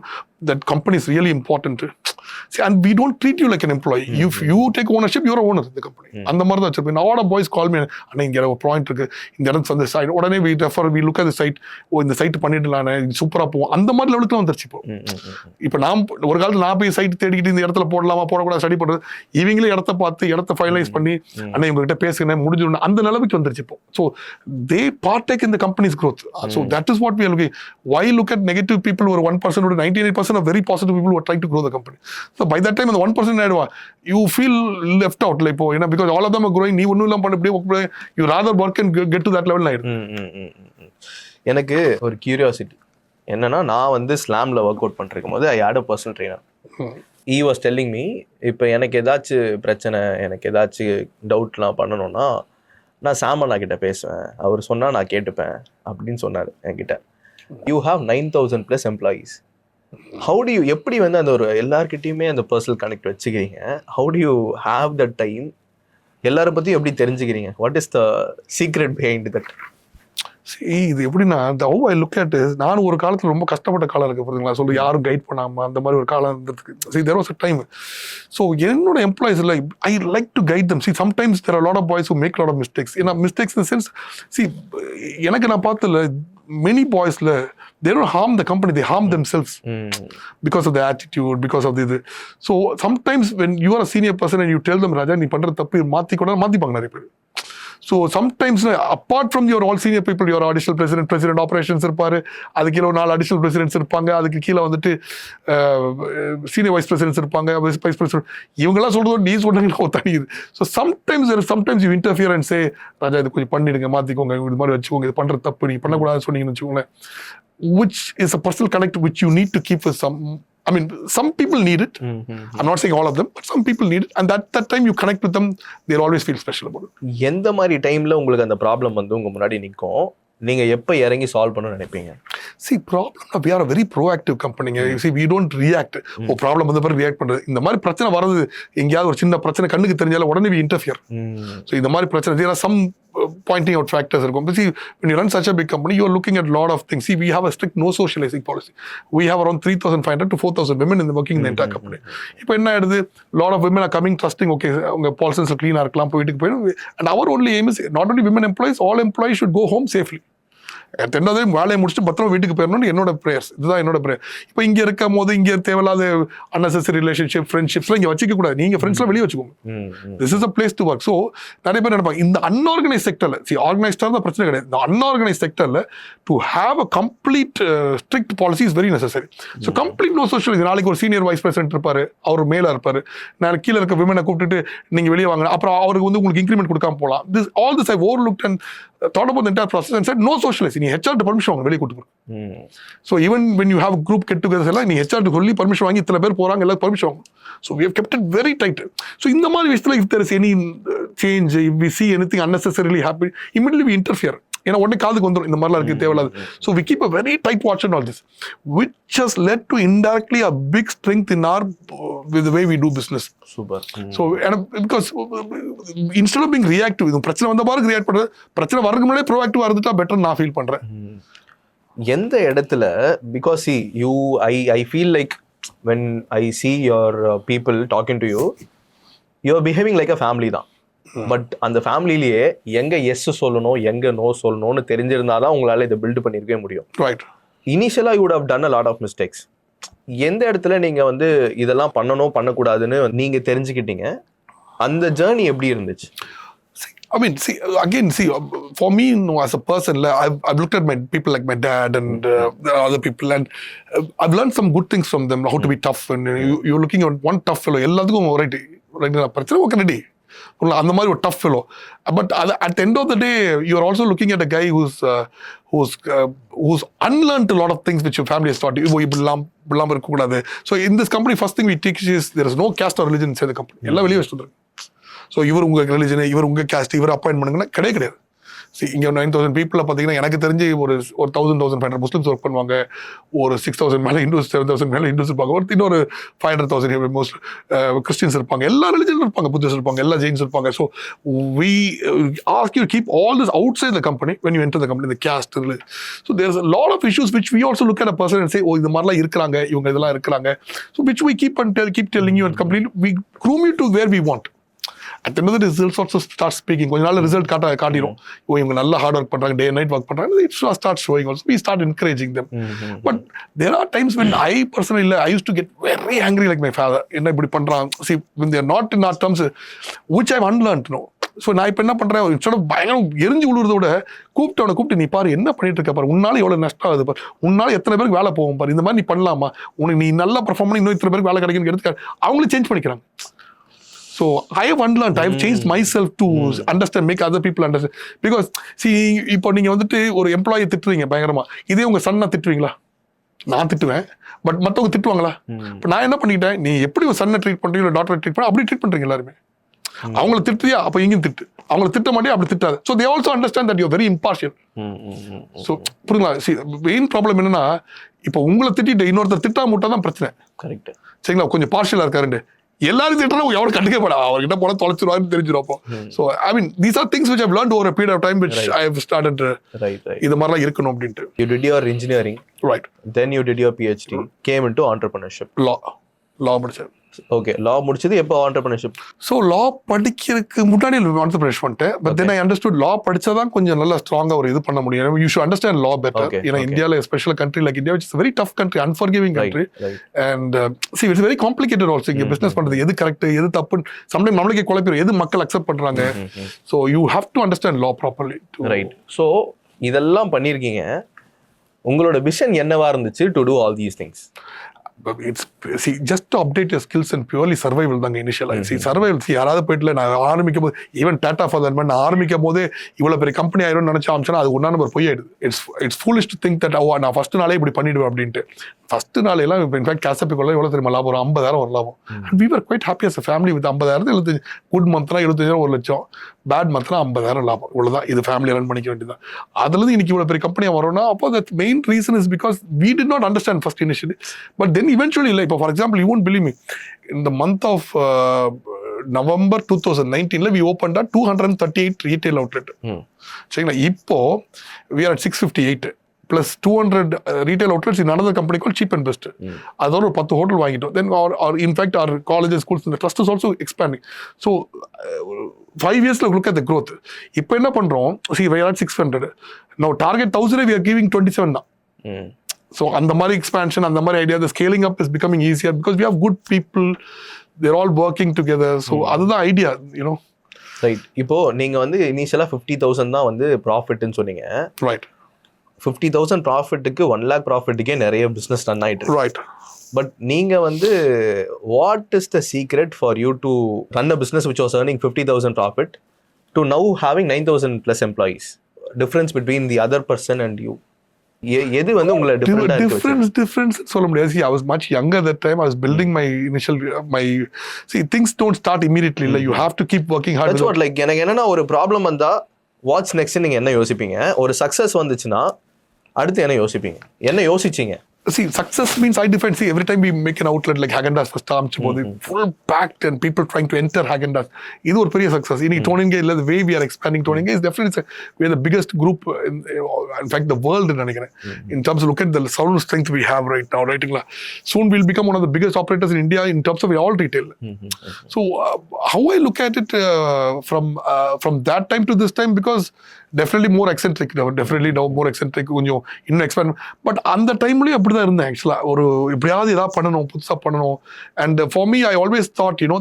that company is really important. See, and we don't treat you like an employee. If you take ownership, you're an owner of the company. அந்த மாதிரி தான் வச்சிருப்பேன். Now, boys call me, அண்ணா இங்கே ஒரு point இருக்கு, இந்த இடத்துல அந்த சைட், உடனே we look at the site, இந்த சைட் பண்ணிடலானே, சூப்பரா போவோம். அந்த மாதிரி லெவலுக்கு வந்துருச்சு இப்போ. இப்போ நான் ஒரு காலத்தில் நான் போய் சைட் தேடிக்கிட்டு இந்த இடத்துல போடலாமா போடக்கூடாது ஸ்டடி பண்ணுறது, இவங்களே இடத்த பார்த்து இடத்த ஃபைனலைஸ் பண்ணி அண்ணா இவங்ககிட்ட பேசுகிறேன் முடிஞ்சிடணும், அந்த நிலவுக்கு வந்துருச்சு இப்போ. So they partake in the company's growth. So that is what we are looking. Why look at negative people who are 1% or 98% of very positive people who are trying to grow the company? So by that time, the 1% ஆயிடுவா, you feel left out. Like, because all of them are growing, நீ ஒன்றும் இல்லாமல் பண்ணி you rather work and get to that level ஆயிடும். எனக்கு ஒரு curiosity என்னன்னா, நான் வந்து ஸ்லாம்ல ஒர்க் அவுட் பண்ணிருக்கும் போது I had a personal trainer. He was telling me, இப்போ எனக்கு ஏதாச்சும் பிரச்சனை, எனக்கு ஏதாச்சும் டவுட்லாம் பண்ணணும்னா நான் சாமண்ணா கிட்ட பேசுவேன், அவர் சொன்னா நான் கேட்டுப்பேன் அப்படின்னு சொன்னார் என்கிட்ட. You have 9,000+ employees. How do you, எப்படி வந்து அந்த ஒரு எல்லார்கிட்டையுமே அந்த பர்சனல் கனெக்ட் வச்சுக்கிறீங்க? How do you have that time? எல்லாரை பற்றியும் எப்படி தெரிஞ்சுக்கிறீங்க? What is the secret behind that? இது எப்படின்னா how I look at is, நான் ஒரு காலத்துல ரொம்ப கஷ்டப்பட்ட காலம் இருக்கு புரியுதுங்களா, சொல்லி யாரும் கைட் பண்ணாம அந்த மாதிரி ஒரு காலம் இருந்ததுக்கு. See, there was a time. So என்னோட எம்ப்ளாயிஸ் இல்லை, I like to guide them. See, sometimes there are a lot of boys who make a lot of mistakes. ஏன்னா mistakes in the sense, see, எனக்கு நான் பார்த்தல many boys they don't harm the company, they harm themselves because of the attitude, because of the. So sometimes when you are a senior person and you tell them, Raja, நீ பண்ற தப்பு மாத்திப்பாங்க நிறைய பேர். So sometimes apart from your all senior people, your additional president operations இருப்பாரு, அதுக்கு கீழே 4 additional presidents இருப்பாங்க, அதுக்கு கீழே வந்துட்டு senior vice presidents இருப்பாங்க, vice president, இவங்கெல்லாம் சொல்றது நீ சொன்னீங்கன்னா தனியுது. So sometimes you interfere and say, ராஜா இது கொஞ்சம் பண்ணிடுங்க, மாத்திக்கோங்க, இது மாதிரி வச்சுக்கோங்க, இது பண்ற தப்பு நீ பண்ணக்கூடாதுன்னு சொன்னீங்கன்னு வச்சுக்கோங்களேன், which is a personal connect which you need to keep with some. I mean, some people need it. I'm not saying all of them, but some people need it. And that time you connect with them, they'll always feel special about it. எந்த மாதிரி டைம்ல உங்களுக்கு அந்த problem வந்து உங்க முன்னாடி நிற்கும், நீங்க எப்ப இறங்கி சால்வ் பண்ண நினைப்பீங்க? See, problem, we are a very proactive company. You see, we don't react. Problem வந்த பிறகு ரியாக்ட் பண்றது. இந்த மாதிரி பிரச்சனை வரது, எங்கேயாவது ஒரு சின்ன பிரச்சனை கண்ணுக்கு தெரிஞ்சால உடனே we interfere. So இந்த மாதிரி பிரச்சனை, there are some pointing out factors இருக்கும். But see, when you run such a big company, you are looking at a lot of things. See, we have a strict no-socializing policy. We have around 3,500 to 4,000 women in the working in the entire company. இப்போ என்ன ஆயிடுது, lot of women are coming trusting, okay, உங்க Paulsons clean இருக்கலாம், வீட்டுக்கு போயிடும். And our only aim is not only women employees, all employees should go home safely. ரெண்டாவது வேலையை முடிச்சுட்டு பத்திரம் வீட்டுக்கு போயிடணும்னு என்னோட ப்ரேயர்ஸ், இதுதான் என்னோட ப்ரேயர். இப்போ இங்கே இருக்கும் போது இங்கே தேவையில்லாத அன்னெசரி ரிலேஷன்ஷிப், ஃப்ரெண்ட்ஷிப்ஸ்லாம் இங்கே வச்சுக்க கூடாது. நீங்கள் ஃப்ரெண்ட்ஸ்லாம் வெளியே வச்சுக்கோங்க. This is a place to work. So நிறைய பேர் நினைப்பாங்க இந்த அன்ஆர்கனைஸ் செக்டரில், சி ஆர்கனைஸ்டாக தான் பிரச்சனை கிடையாது, இந்த அன்ஆர்கனைஸ் செக்டரில் to have a complete strict policy is very necessary. So complete no social. நாளைக்கு ஒரு சீனியர் வைஸ் பிரசிடென்ட் இருப்பார், அவர் மேலே இருப்பார், நாளைக்கு கீழே இருக்க விமனை கூப்பிட்டுட்டு நீங்கள் வெளியே வாங்க, அப்புறம் அவருக்கு வந்து உங்களுக்கு இன்க்ரிமெண்ட் கொடுக்காம போகலாம். This all this I overlooked and thought about the entire process and said no socializing. நீ HR permission வாங்க, வெளியே கூட்டு போங்க. So even when you have group get together எல்லாம் நீ HR சொல்லி permission வாங்கி இத்தனை பேர் போறாங்க, எல்லாம் permission வாங்க. So we have kept it very tight. So இந்த மாதிரி விஷயத்துல if there is any change, if we see anything unnecessarily happen, immediately we interfere. ஏன்னா உடனே காதுக்கு வந்துடும் இந்த மாதிரிலாம் இருக்கு தேவையில்லாது. So we keep a very tight watch on all this, which has led to indirectly a big strength in our with the way we do business. Super. So because instead of being reactive, இது பிரச்சனை வந்த பாருக்கு react பண்றது, பிரச்சனை வரதுக்கு முன்னாடியே ப்ரோஆக்டிவா இருந்துட்டா better நான் ஃபீல் பண்றேன். எந்த இடத்துல, because see you, I feel like when I see your people talking to you, you are behaving like a family தான். பட் அந்த ஃபேமிலிலேயே எங்க எஸ் சொல்லணும் எங்க நோ சொல்லணும்னு தெரிஞ்சிருந்தாதான் உங்களால இதை பில்ட் பண்ணிருக்கவே முடியும். Right. Initially you would have done a lot of mistakes. எந்த இடத்துல நீங்க வந்து இதெல்லாம் பண்ணணும் பண்ணக்கூடாதுன்னு நீங்க தெரிஞ்சுக்கிட்டீங்க, அந்த ஜேர்னி எப்படி இருந்துச்சு? I mean, for me, as a person, I've looked at my people like my dad and other people, and I've learned some good things from them, how to be tough. And you're looking at one tough fellow, எல்லாத்துக்கும் right, பிரச்சனை okay ready, அந்த மாதிரி ஒரு tough fellow. But at the end of the day, you're also looking at a guy who's unlearned a lot of things which your family has taught you. இப்படிலாம் இருக்கக்கூடாது. So in this company, first thing we teach is there is no caste or religion inside the company. எல்லாம் வெளியே வச்சுட்டு வந்துருக்கு. So இவர் உங்கள் religion, இவர் உங்கள் கேஸ்ட், இவர் அப்பாயின்ட் பண்ணுங்கன்னா கிடையாது. இங்கே 9,000 பீப்புளில் பார்த்தீங்கன்னா எனக்கு தெரிஞ்சு ஒரு 1,500 முஸ்லிம்ஸ் ஒர்க் பண்ணுவாங்க, ஒரு 6,000 மேலே ஹிந்துஸ், 7,000 மேலே ஹிந்துஸ் இருப்பாங்க, இன்னொரு 500,000 மோஸ்ட் கிறிஸ்டின்ஸ் இருப்பாங்க, எல்லா ரிலிஜனும் இருப்பாங்க, புத்திஸ்ட் இருப்பாங்க, எல்லா ஜெயின்ஸ் இருப்பாங்க. So we ask you to keep all this outside the company when you enter the company, the caste. So there's a lot of issues which we also look at a person and say, oh, இந்த மாதிரிலாம் இருக்கிறாங்க, இவங்க இதெல்லாம் இருக்கிறாங்க. So which we keep telling you and completely we groom you to where we want. At the end of the results also start speaking. கொஞ்ச நாள் result காட்டிடும், இவங்க நல்லா ஹார்ட் ஒர்க் பண்றாங்க, டே அண்ட் நைட் ஒர்க் பண்றாங்க, it starts showing also. We start encouraging them. But there are times when I personally, I used to get very angry like my father. என்ன இப்படி பண்றாங்க, see when they are not in our terms, which I've unlearned, no. So நான் இப்போ என்ன பண்ணுறேன், instead of பயங்கரம் எரிஞ்சு விழுறத விட கூப்பிட்டு நீ பாரு என்ன பண்ணிட்டு இருக்க பாரு, உன்னால எவ்வளோ நஷ்டம் ஆகுது பாரு, உன்னால எத்தனை பேருக்கு வேலை போகும் பாரு, இந்த மாதிரி நீ பண்ணலாமா, உனக்கு நீ நல்லா பர்ஃபார்ம் பண்ணி இன்னும் இத்தனை பேருக்கு வேலை கிடைக்குன்னு எடுத்துக்காரு, அவங்களே சேஞ்ச் பண்ணிக்கிறாங்க. So I have unlearned, I have changed myself to understand, make other people understand. Because see, இப்போ நீங்க வந்துட்டு ஒரு எம்ப்ளாயி திட்டுறீங்க பயங்கரமா, இதே உங்க சன்னா திட்டுவீங்களா? நான் திட்டுவேன், பட் மற்றவங்க திட்டுவாங்களா? இப்போ நான் என்ன பண்ணிக்கிட்டேன், நீ எப்படி ஒரு சன்னை ட்ரீட் பண்றீங்க, டாக்டரை ட்ரீட் பண்ண அப்படி ட்ரீட் பண்றீங்க எல்லாருமே. அவங்கள திட்டுறியா, அப்போ இங்கேயும் திட்டு, அவங்கள திட்ட மாட்டே அப்படி திட்டாது. So they also understand that you are very impartial. So புரியுங்களா? see மெயின் ப்ராப்ளம் என்னன்னா, இப்போ உங்களை திட்டிட்டு இன்னொருத்தர் திட்டா முட்டா தான் பிரச்சனை. கரெக்ட். சரிங்களா? கொஞ்சம் பார்ஷியலா இருக்காருண்டு, எல்லாரும் திட்டா எவ்வளவு கண்டுக்க போடா அவர்கிட்ட போனா தொலைச்சிருவாருன்னு தெரிஞ்சிருப்போம். So I mean these are things which I've learned over a period of time which I have started இது மாதிரிலாம் இருக்கணும் அப்படின்ட்டு. You did your engineering, right? Then you did your PhD, came into entrepreneurship. law முடிச்சேன். Okay, லா முடிச்சது எப்போ entrepreneurship? So லா படிக்கிறதுக்கு முன்னாடி entrepreneurship பண்ணிட்டேன். பட் தென் ஐ அண்டர்ஸ்டுட் லா படிச்சாதான் கொஞ்சம் நல்லா ஸ்ட்ராங்கா ஒரு இது பண்ண முடியும். You should understand law better. ஏன்னா இந்தியாவில் special country like India it's very tough country, unforgiving country. And see it's very complicated also. இங்கே பிசினஸ் பண்றது எது கரெக்ட் எது தப்பு சம்டைம் நம்மளுக்கே குழப்பிடும், எது மக்கள் அக்செப்ட் பண்றாங்க. So you have to understand law properly. Right. So இதெல்லாம் பண்ணியிருக்கீங்க, உங்களோட விஷன் என்னவா இருந்துச்சு to do all these things? It's just to update your skills and purely survival தாங்க இனிஷியலா. survival யாராவது போயிட்டு நான் ஆரம்பிக்கும் போது ஈவன் டாட்டா ஃபார் தட் நான் ஆரம்பிக்கும் போதே இவ்வளவு பெரிய கம்பெனி ஆயிரும் நினைச்சா ஆரம்பிச்சா அது ஒன்னா நம்பர் போய் ஆயிடுது. It's foolish to think that நான் ஃபர்ஸ்ட் நாளே இப்படி பண்ணிடுவேன் அப்படின்ட்டு. ஃபர்ஸ்ட் நாள் எல்லாம் இன்ஃபேக்ட் கேசப்பிக்குள்ள எவ்வளவு தெரியுமா லாபம்? ஒரு 50,000 ஒரு லாபம். And we were quite happy as a family with 50,000 75 good மந்த்னா 75,000 1 லட்சம், பேட் மந்த்னா 50,000 லாபம். இவ்வளவுதான், இது ஃபேமிலி ரன் பண்ணிக்க வேண்டியதான். அதுல இருந்து இன்னைக்கு இவ்வளவு பெரிய கம்பெனியா வரும்னா அப்போ that main reason is because we did not understand first initially, but then eventually இல்லை. இப்போ for example you won't believe me, in the month of November 2019 we opened a 238 retail outlet. சரிங்களா? இப்போ we are at 658 plus 200 retail outlets in another company called Cheap and Best. அதோட ஒரு 10 hotel வாங்கிட்டோம். Then our in fact our colleges, schools and the trust is also expanding. So 5 years look at the growth. இப்போ என்ன பண்றோம்? See we are at 600. Now target 1000 we are giving 27 now. So அந்த மாதிரி expansion, அந்த மாதிரி idea, the scaling up is becoming easier because we have good people, they're all working together. So அதுதான் idea, you know. Right. இப்போ நீங்க வந்து இனிஷியலா 50,000 தான் வந்து ப்ராஃபிட்னு சொன்னீங்க. ரைட். 50,000 ப்ராஃபிட்டுக்கு 1 lakh ப்ராஃபிட்டுக்கே நிறைய பிசினஸ் ரன் ஆயிட்டு. ரைட். பட் நீங்க வந்து what is the secret for you to run a business which was earning 50,000 profit to now having 9,000 plus employees? Difference between the other person and you. எது வந்து உங்களை difference சொல்ல முடியாது. See, I was much younger that time. I was building my initial see things don't start immediately. You have to keep working hard. That's what, like எனக்கு என்னன்னா ஒரு problem வந்தா what's next நீங்க என்ன யோசிப்பீங்க? ஒரு சக்சஸ் வந்துச்சுன்னா அடுத்து என்ன யோசிப்பீங்க? என்ன யோசிச்சீங்க? See, success means I define, see, every time we make an outlet like Häagen-Dazs first time, full packed and people trying to enter Häagen-Dazs. This is a big success. In ton&guy, the way we are expanding ton&guy is definitely, we are the biggest group in fact, the world in terms of look at the sound strength we have right now. Right? Soon we'll become one of the biggest operators in India in terms of all retail. So how I look at it from that time to this time, because definitely more eccentric now, more eccentric, கொஞ்சம் இன்னும் expand. But அந்த டைம்லயும் அப்படிதான் இருந்தேன் ஆக்சுவலா. ஒரு எப்படியாவது ஏதாவது பண்ணணும், புதுசா பண்ணணும். And for me I always thought, you know,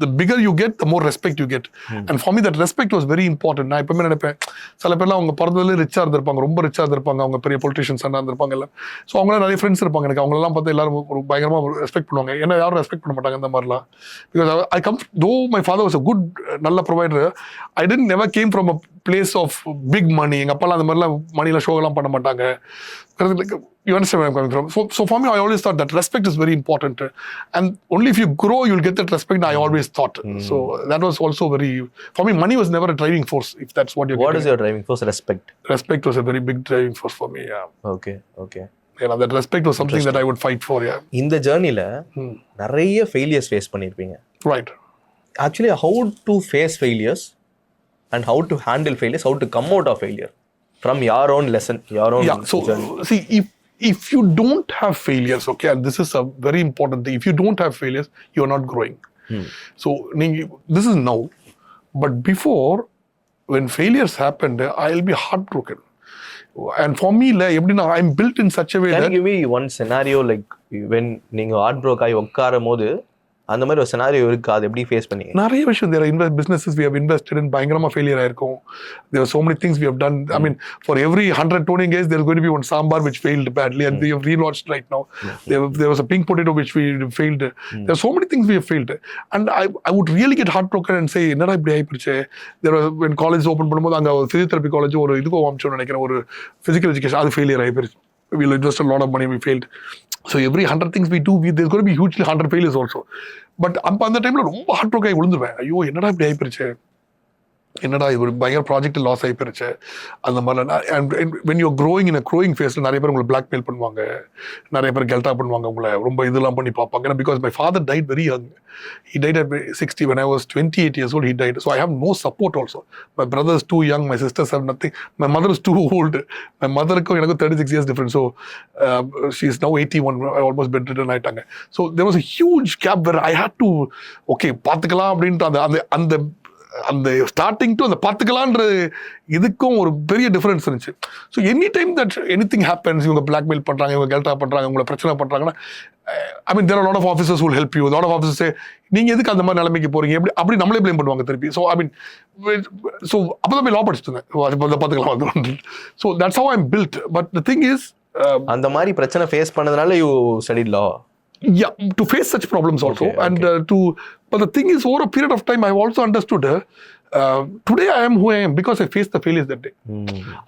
the bigger you get, the more respect you get. And for me that respect was very important. நான் எப்பவுமே நினைப்பேன், சில பேர்லாம் அவங்க பிறந்ததுல ரிச்சா இருந்திருப்பாங்க, ரொம்ப ரிச்சா இருந்திருப்பாங்க, அவங்க பெரிய பொலிட்டிஷியன்ஸ் இருந்திருப்பாங்க எல்லாம். ஸோ அவங்களாம் நிறைய ஃப்ரெண்ட்ஸ் இருப்பாங்க எனக்கு. அவங்களெல்லாம் பார்த்து எல்லாரும் ஒரு பயங்கரமா ரெஸ்பெக்ட் பண்ணுவாங்க. ஏன்னா யாரும் ரெஸ்பெக்ட் பண்ண மாட்டாங்க இந்த மாதிரிலாம். Because I come though my father was a good நல்ல provider. I didn't never came from a place of big money. எங்கள் அப்பாலாம் அந்த மாதிரிலாம் மணியில் ஷோலாம் பண்ண மாட்டாங்க. You understand where I'm coming from? So for me, I always thought that respect is very important. And only if you grow, you'll get that respect, I always thought. So that was also very... For me, money was never a driving force, if that's what you're getting. What is your driving force? Respect? Respect was a very big driving force for me, yeah. Okay. Yeah, that respect was something that I would fight for, yeah. In the journey, நிறைய failures face பண்ணிருப்பீங்க. Right. Actually, how to face failures and how to handle failures, how to come out of failure from your own lesson, your own journey. See, if you don't have failures, okay, and this is a very important thing, if you don't have failures, you are not growing. So this is now, but before, when failures happened, I'll be heartbroken. And for me, I'm built in such a way that... Can you give me one scenario, like when நீங்க heartbroken ஆகி உட்காரும் போது அந்த மாதிரி ஒரு scenario இருக்கு, அது எப்படி ஃபேஸ் பண்ணீங்க? நிறைய விஷயம். there are businesses we have invested in பயங்கரமா ஃபெயிலியர் ஆயிருக்கும். there are so many things we have done. I mean, for every 100 ton&guys there is going to be one sambar which failed badly, and we have relaunched right now. There was a pink potato which we failed. There are so many things we have failed, and I would really get heartbroken and say, என்னடா இப்படி ஆயிடுச்சு. there was, when college open பண்ணும்போது அங்க physiotherapy college ஒரு இதுக்கு வாமிச்சோன்னு நினைக்கிறேன், ஒரு physical education, அது ஃபெயிலியர் ஆயிடுச்சு. we invested a lot of money, we failed. So every 100 things we do, there's going to be hugely 100 failures also. But அந்த டைம்ல ரொம்ப ஹார்ட் ப்ரோக் ஆகி விழுந்துருவேன். ஐயோ என்னடா இப்படி ஆயிடுச்சு. என்னடா இது ஒரு பயங்கர ப்ராஜெக்ட் லாஸ் ஆகி போயிருச்சு அந்த மாதிரிலாம். When you growing in growing ஃபேஸில் நிறைய பேர் உங்களை பிளாக்மெயில் பண்ணுவாங்க, நிறைய பேர் கெல்டா பண்ணுவாங்க, உங்களை ரொம்ப இதெல்லாம் பண்ணி பார்ப்பாங்க. ஏன்னா because my father tight very young. He died at 60. When I was 28 years old, he died. So I have no support also. My brother is too young. My sisters have nothing. My mother is too old. My mother is 36 years different. So she is now 81. I almost bedridden ஆயிட்டாங்க. So there was a huge gap where I had to, okay, பார்த்துக்கலாம் அப்படின்ட்டு அந்த starting to அந்த பார்த்துக்கலான்ற இதுக்கும் ஒரு பெரிய difference இருந்துச்சு. So any time that any thing happens, இவங்க பிளாக்மெயில் பண்ணுறாங்க, இவங்க கெல்டா பண்ணுறாங்க, உங்களை பிரச்சனை பண்ணுறாங்கன்னா, I mean there are lot of officers will help you. Lot of ஆஃபீஸர்ஸே நீங்கள் எதுக்கு அந்த மாதிரி நிலைமைக்கு போகிறீங்க அப்படி நம்மளே ப்ளேம் பண்ணுவாங்க திருப்பி. ஸோ ஐ மீன் ஸோ அப்போ தான் போய் லா படிச்சுட்டு இருந்தேன், பார்த்துக்கலாம். So that's how I am built. But the thing is, அந்த மாதிரி பிரச்சனை ஃபேஸ் பண்ணதுனால you studied law. Yeah, to face such problems also. Okay, and but the thing is, over a period of time, I've also understood today I am who I am because I faced the failures that day.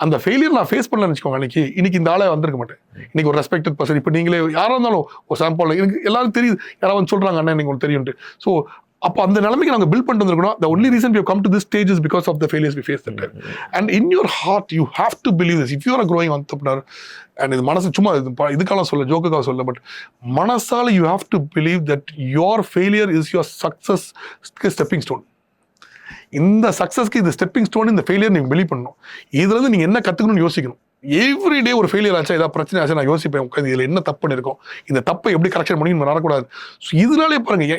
அந்த failure நான் face பண்ணலன்னு வச்சுக்கோங்க, இன்னைக்கு இந்த ஆளே வந்திருக்க மாட்டேன். இன்னைக்கு ஒரு ரெஸ்பெக்டட் பர்சன். இப்போ நீங்களே யாராக இருந்தாலும் ஒரு சாம்பிள் எனக்கு எல்லாரும் தெரியுது, யாராவது வந்து சொல்றாங்க அண்ணா நீங்கள் உங்களுக்கு தெரியும்ட்டு. ஸோ அப்போ அந்த நிலைமைக்கு நாங்கள் பில்ட் பண்ணிட்டு வந்திருக்கணும். The only reason we have come to this stage is because of the failures we faced that time. And in your heart you have to believe this. If you are a growing entrepreneur, and இது மனசு சும்மா இதுக்கெல்லாம் சொல்ல, ஜோக்குக்காக சொல்ல, but மனசால you have to believe that your failure is your success stepping stone. இந்த சக்ஸஸ்க்கு இது stepping stone, இந்த ஃபெயிலியர் நீங்கள் பிலீவ் பண்ணணும். இதுல இருந்து நீங்க என்ன கத்துக்கணும்னு யோசிக்கணும். எவ்ரி டே ஒரு ஃபெயிலியர் ஆச்சா, ஏதாவது பிரச்சனை ஆச்சா, நான் யோசிப்பேன் உட்காந்து இதில் என்ன தப்பு இருக்கும், இந்த தப்பை எப்படி கரெக்ஷன் பண்ணி வரக்கூடாது. ஸோ இதனாலே பாருங்க,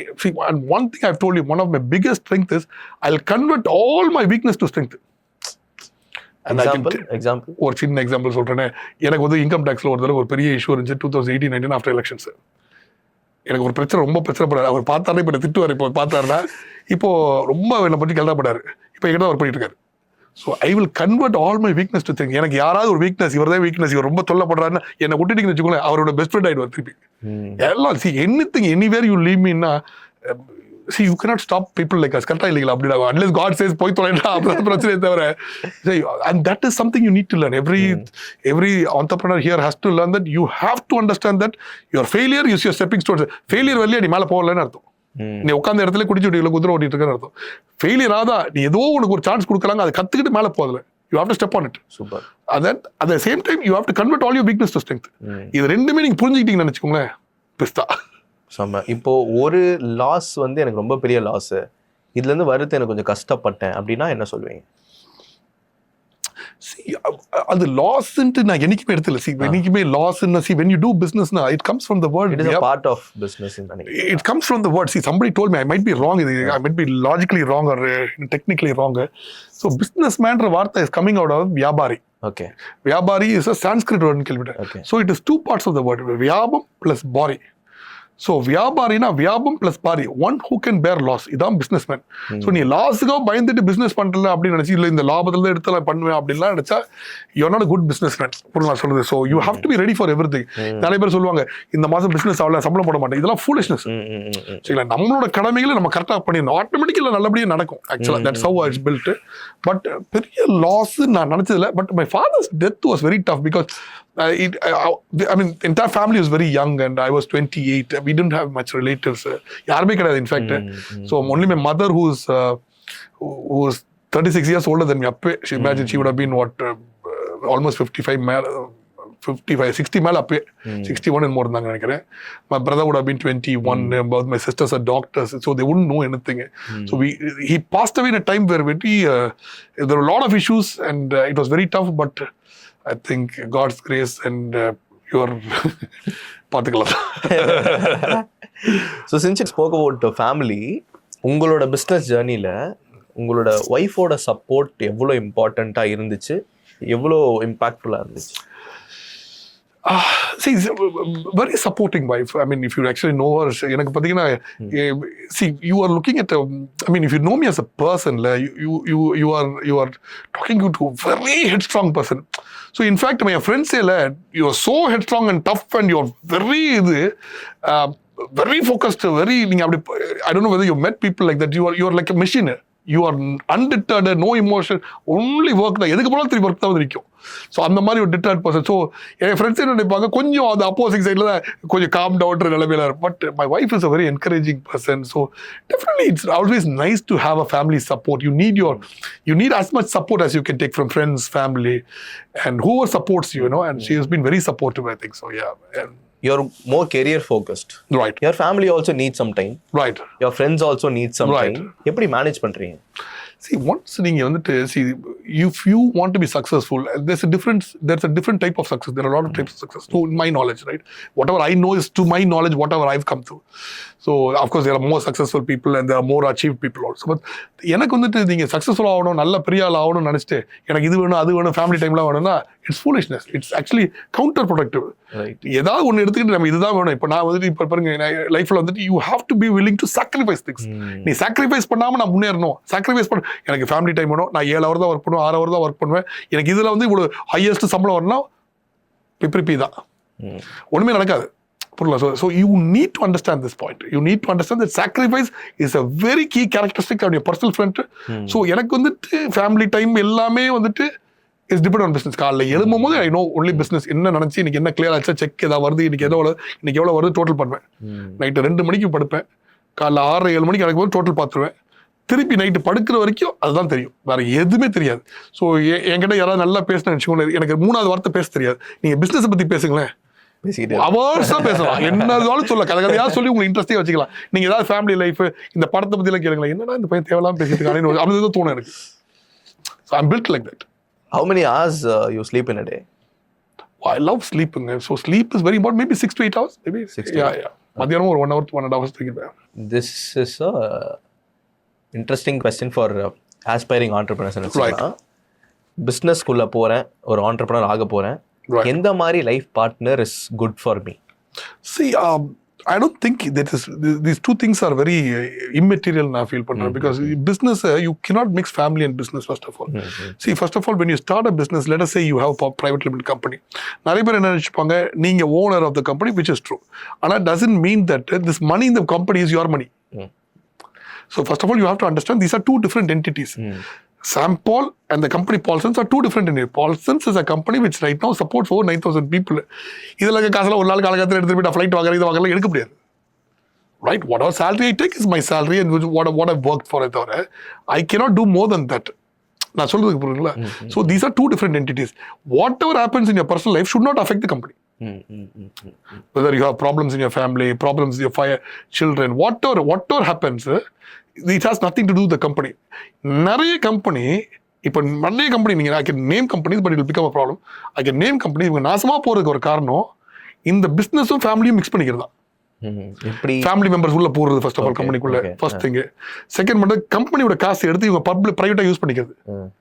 one thing I have told you, one of my biggest strength is I will convert all my weakness to strength. Example ஒரு சின்ன எக்ஸாம்பிள் சொல்றேன். எனக்கு வந்து இன்கம் டேக்ஸ்ல ஒரு தடவை ஒரு பெரிய இஷ்யூ இருந்துச்சு 2018-19 ஆஃப்டர் எலெக்ஷன்ஸ். எனக்கு ஒரு பிரச்சனை, ரொம்ப பிரச்சனைப்படாரு. அவர் பார்த்தாருன்னா இப்போ திட்டுவார். இப்போ பார்த்தாருன்னா இப்போ ரொம்ப என்னை பற்றி கெல்டாப்படாரு. இப்போ எங்கிட்ட அவர் பண்ணிட்டு இருக்காரு. So I will convert all my weakness to think. எனக்கு யாராவது ஒரு வீக்னஸ், இவர் தான் வீக்னஸ், இவர் ரொம்ப தொல்லப்படுறாருன்னா என்னை விட்டுட்டீங்கன்னு வச்சுக்கோங்களேன், அவரோட பெஸ்ட் ஃப்ரெண்ட் ஆயிடுவார் திருப்பி. எல்லாம் எனிதிங் எனிவேர் யூ லீவ் மீன்னா, see you cannot stop people like us. கரெக்டா இல்லைங்களா? அப்படி unless God says போய் தொலைடா, அப்பதான் பிரச்சனையே தவிர. And that is something you need to learn. Every entrepreneur here has to learn that you have to understand that your failure is your stepping stone. Failure வரலையா நீ மேலே போகலன்னு அர்த்தம். நீ உட்காந்த இடத்துல குடிச்சு ஓட்டில குதிரை ஓட்டிட்டு இருக்கன்னு அர்த்தம். ஃபெயிலியர் ஆதா, நீ ஏதோ உனக்கு ஒரு சான்ஸ் கொடுக்கலாங்க, அதை கத்துக்கிட்டு மேலே போதில்லை. You have to step on it. Super. At the same time you have to convert all your weakness to strength. இது ரெண்டுமே நீங்க புரிஞ்சுக்கிட்டீங்கன்னு நினைச்சுக்கோங்களேன், பெஸ்டா. செம்ம. இப்போ ஒரு லாஸ் வந்து எனக்கு ரொம்ப பெரிய லாஸ், இதுல இருந்து வருது எனக்கு கொஞ்சம் கஷ்டப்பட்டேன் அப்படின்னா என்ன சொல்லுவீங்க? அது லாஸ்ன்ட்டு நான் என்னைக்குமே எடுத்துல. என்னைக்குமே லாஸ்ன்னா, when you do businessனா it comes from the word. It is a part of business. It comes from the word. Somebody told me, I might be wrong, I might be logically wrong or technically wrong. So businessman வார்த்தை is coming out of வியாபாரி. Okay. வியாபாரி is a Sanskrit word கேள்விப்பட்டேன். Okay. So it is two parts of the word, வியாபம் plus பாரி. So வியாபாரினா வியாபம் plus பாரி, one who can bear loss. இதான் பிஸ்னஸ் மேன். ஸோ நீ லாஸுக்காக பயந்துட்டு பிஸ்னஸ் பண்ணல அப்படின்னு நினைச்சு, இல்லை இந்த லாபத்துல தான் எடுத்து நான் பண்ணுவேன் அப்படின்லாம் நினைச்சா you not good business man. நான் சொல்றது. So you have to be ready for every thing. நிறைய பேர் சொல்லுவாங்க இந்த மாதம் பிஸ்னஸ் ஆகல, சம்பளம் போட மாட்டேன். இதெல்லாம் ஃபூலிஷ்னஸ். சரிங்களா? நம்மளோட கடமைகளை நம்ம கரெக்டாக பண்ணிடணும், ஆட்டோமேட்டிக்கலி நல்லபடியாக நடக்கும். ஆக்சுவலாக that's how it's built. But பெரிய லாஸ் நான் நினைச்சதில்லை. But my father's death was very tough because I mean, the entire family was very young and I was 28. We didn't have much relatives. யாருமே கிடையாது, in fact. So only my mother who's 36 years older than me. Imagine she would have been almost 60 மேல அப்பே, 61 and more இருந்தாங்க நினைக்கிறேன். My brother would have been 21. Both my sisters are doctors, so they wouldn't know anything. So he passed away in a time where there were a lot of issues and it was very tough, but I think God's grace and your பார்த்துக்கலாம். So since you spoke about the family, உங்களோட business ஜேர்னியில் உங்களோட ஒய்ஃபோட support எவ்வளோ இம்பார்ட்டண்ட்டாக இருந்துச்சு, எவ்வளோ இம்பாக்ட்ஃபுல்லாக இருந்துச்சு? See, very supporting wife. I mean, if you actually know her, எனக்கு பார்த்தீங்கன்னா, see, you are looking at I mean, if you know me as a person, you are talking to a very headstrong person. So in fact, my friends say you are so headstrong and tough and you are very focused, very, I don't know whether you met people like that. You are like a machine. You are undeterred, no emotion, only work தான். எதுக்கு போனாலும் 3 work தான் வந்து நிற்கும். So அந்த மாதிரி ஒரு deterred person. So என் friends என்ன நினைப்பாங்க, கொஞ்சம் அந்த அப்போசிங் சைடில் தான் கொஞ்சம் காம் டவுன்ற நிலைமையில இருக்கும். But my wife is a very encouraging person. So definitely it's always nice to have a family support. You need as much support as you can take from friends, family, and whoever supports you, and she has been very supportive, I think. So yeah. And you're more career focused. Right. Your family also needs some time. Right. Your friends also need some Right. time. எப்படி manage பண்றீங்க? See, once நீங்க வந்துட்டு if you want to be successful, there's a different type of success. There are a lot of types of success, to my knowledge, right? Whatever I know is to my knowledge, whatever I've come through. So of course there are more successful people and there are more achieved people also. But எனக்கு வந்துட்டு நீங்க successful ஆகணும், நல்ல பெரிய ஆள் ஆகணும்னு நினைச்சிட்டு எனக்கு இது வேணும் அது வேணும் ஃபேமிலி டைம்லாம் வேணும்னா it's foolishness. It's actually counter productive. ஏதாவது ஒன்று எடுத்துக்கிட்டு நம்ம இதுதான் வேணும். இப்போ நான் வந்துட்டு இப்போ பாருங்க லைஃப்ல வந்துட்டு you have to be willing to sacrifice things. நீ சாக்ரிஃபைஸ் பண்ணாம நான் முன்னேறணும். சாக்ரிஃபைஸ் பண்ண எனக்கு ஃபேமிலி டைம் வேணும், நான் 7 hours தான் ஒர்க் பண்ணுவேன், 6 hours தான் ஒர்க் பண்ணுவேன், எனக்கு இதுல வந்து இவ்வளவு ஹையஸ்ட் சம்பளம் வரணும், பிப்ரிபி தான், ஒண்ணுமே நடக்காது. புரியல? So you need to understand this point. You need to understand that sacrifice is a very key characteristic on your personal front. So எனக்கு வந்துட்டு ஃபேமிலி டைம் எல்லாமே வந்துட்டு இஸ் டிபெண்ட் ஆன் பிஸ்னஸ். காலைல எழும்பும் போது ஐ நோ ஒன்லி பிஸ்னஸ். என்ன நினைச்சு இன்னைக்கு என்ன கிளியர் ஆச்சா, செக் ஏதாவது வருது, இன்னைக்கு எவ்வளோ வருது டோட்டல் பண்ணுவேன். நைட்டு 2 மணிக்கு படுப்பேன், காலைல 6-7 மணிக்கு எனக்கு போது டோட்டல் பார்த்துருவேன். திருப்பி நைட்டு படுக்கிற வரைக்கும் அதுதான் தெரியும், வேற எதுவுமே தெரியாது. ஸோ என்கிட்ட யாராவது நல்லா பேசினேன் வச்சுக்கோங்க, எனக்கு 3வது வார்த்தை பேச தெரியாது. நீங்க பிசினஸ் பத்தி பேசுங்களேன், அவர்ஸா பேசலாம், என்னதாலும் சொல்ல கதையா சொல்லி உங்களுக்கு இன்ட்ரெஸ்டே வச்சுக்கலாம். நீங்க ஏதாவது ஃபேமிலி லைஃப் இந்த படத்தை பத்தி எல்லாம் கேளுங்களேன், என்னடா இந்த பையன் தேவையில்லாம பேசிட்டு இருக்கானு அப்படி தோணும் எனக்கு. So I'm built like that. How many hours you sleep in a day? I love sleeping. So sleep is very important. Maybe 6 to 8 hours. Maybe 6 to 8. Yeah. மதியானம் ஒரு 1 hour 1.5 hours தூங்கிடுவேன். This is a interesting question for aspiring entrepreneurs. Right. Business குள்ள போறேன், ஒரு entrepreneur ஆக போறேன், எந்த மாதிரி life partner is good for me? See, I don't think that these two things are very immaterial now, I feel, because business, you cannot mix family and business, first of all. See, first of all, when you start a business, let us say you have a private limited company. நிறைய பேர் என்ன நினைச்சுப்பாங்க, நீங்க owner of the company, which is true. ஆனால் doesn't mean that this money in the company is your money. So first of all, you have to understand these are 2 different entities. Sam Paul and the company Paulsons are 2 different entities. Paulsons is a company which right now supports over 9,000 people. இதுல காசுல ஒரு நாள் காலகட்டத்தில் எடுத்துட்டு போய் flight வாங்குறது இது வாங்கலாம் எடுக்க முடியாது. Right? Whatever salary I take is my salary and what I've worked for it. I cannot do more than that. நான் சொல்றதுக்கு புரியுதுங்களா? So these are 2 different entities. Whatever happens in your personal life should not affect the company. Whether you have problems in your family, problems with your children, whatever happens, it has nothing to do with the company. நிறைய company, இப்போ நிறைய company நீங்க I can name companies but it will become a problem. I can name companies இவங்க நாசமா போறதுக்கு ஒரு காரணம் இந்த பிசினஸும் ஃபேமிலியும் மிக்ஸ் பண்ணிக்கிறது தான். ஃபேமிலி மெம்பர்ஸ் உள்ள போறது ஃபர்ஸ்ட் ஆஃப் ஆல் கம்பெனிக்குள்ள ஃபர்ஸ்ட் திங். செகண்ட் வந்து கம்பெனியோட காசு எடுத்து இவங்க பிரைவேட்டா யூஸ் பண்ணிக்கிறது.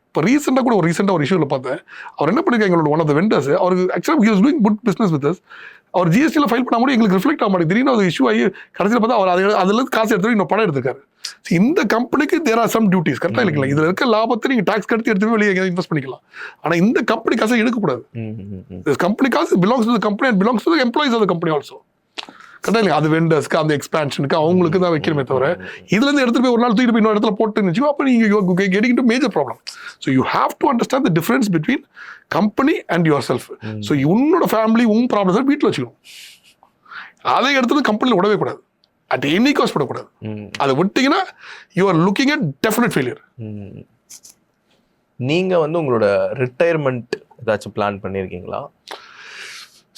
இப்போ ரீசெண்டாக ஒரு இஷ்யூல பார்த்தேன், அவர் என்ன பண்ணிருக்காங்க, எங்களோட ஒன் ஆஃப் த வெண்டர்ஸ், அவருக்கு ஆக்சுவலாக he was doing good business with us. அவர் ஜிஎஸ்டியில் ஃபைல் பண்ணாம எங்களுக்கு ரிஃப்ளெக்ட் ஆக மாட்டேங்குது. திடீர்னு அது இஷ்யூ ஆகி கடைசியில் பார்த்தா அவர் அதுல காசு எடுத்து இன்னும் பணம் எடுத்திருக்காரு. இந்த கம்பெனிக்கு தேர் ஆர் சம் டியூட்டிஸ், கரெக்டாக இல்லைங்களா? இதுல இருக்க லாபத்தை நீங்க டாக்ஸ் கட்டி எடுத்து வெளியே எங்கேயாவது இன்வெஸ்ட் பண்ணிக்கலாம். ஆனா இந்த கம்பெனி காசை எடுக்கக்கூடாது. கம்பெனி காசு belongs to the company and belongs to the employees of the company also. கரெக்டாக இல்லைங்க? அது வெண்டர்ஸ்க்கு அந்த எக்ஸ்பான்ஷனுக்கு அவங்களுக்கு தான் வைக்கிறமே தவிர இதுல இருந்து எடுத்துட்டு போய் ஒரு நாள் தூக்கிட்டு போய் இன்னொரு இடத்துல போட்டுன்னு வச்சுக்கோ, அப்போ நீங்க getting into major problem. So you have to understand the difference between company and your self. So உன்னோட ஃபேமிலி உன் ப்ராப்ளம் வீட்டில் வச்சுக்கணும், அதை எடுத்து கம்பெனியில் விடவே கூடாது, அட் எனி காஸ்ட் விடக்கூடாது. அதை விட்டீங்கன்னா you are looking at definite failure. நீங்க வந்து உங்களோட ரிட்டையர்மெண்ட் ஏதாச்சும் பிளான் பண்ணியிருக்கீங்களா?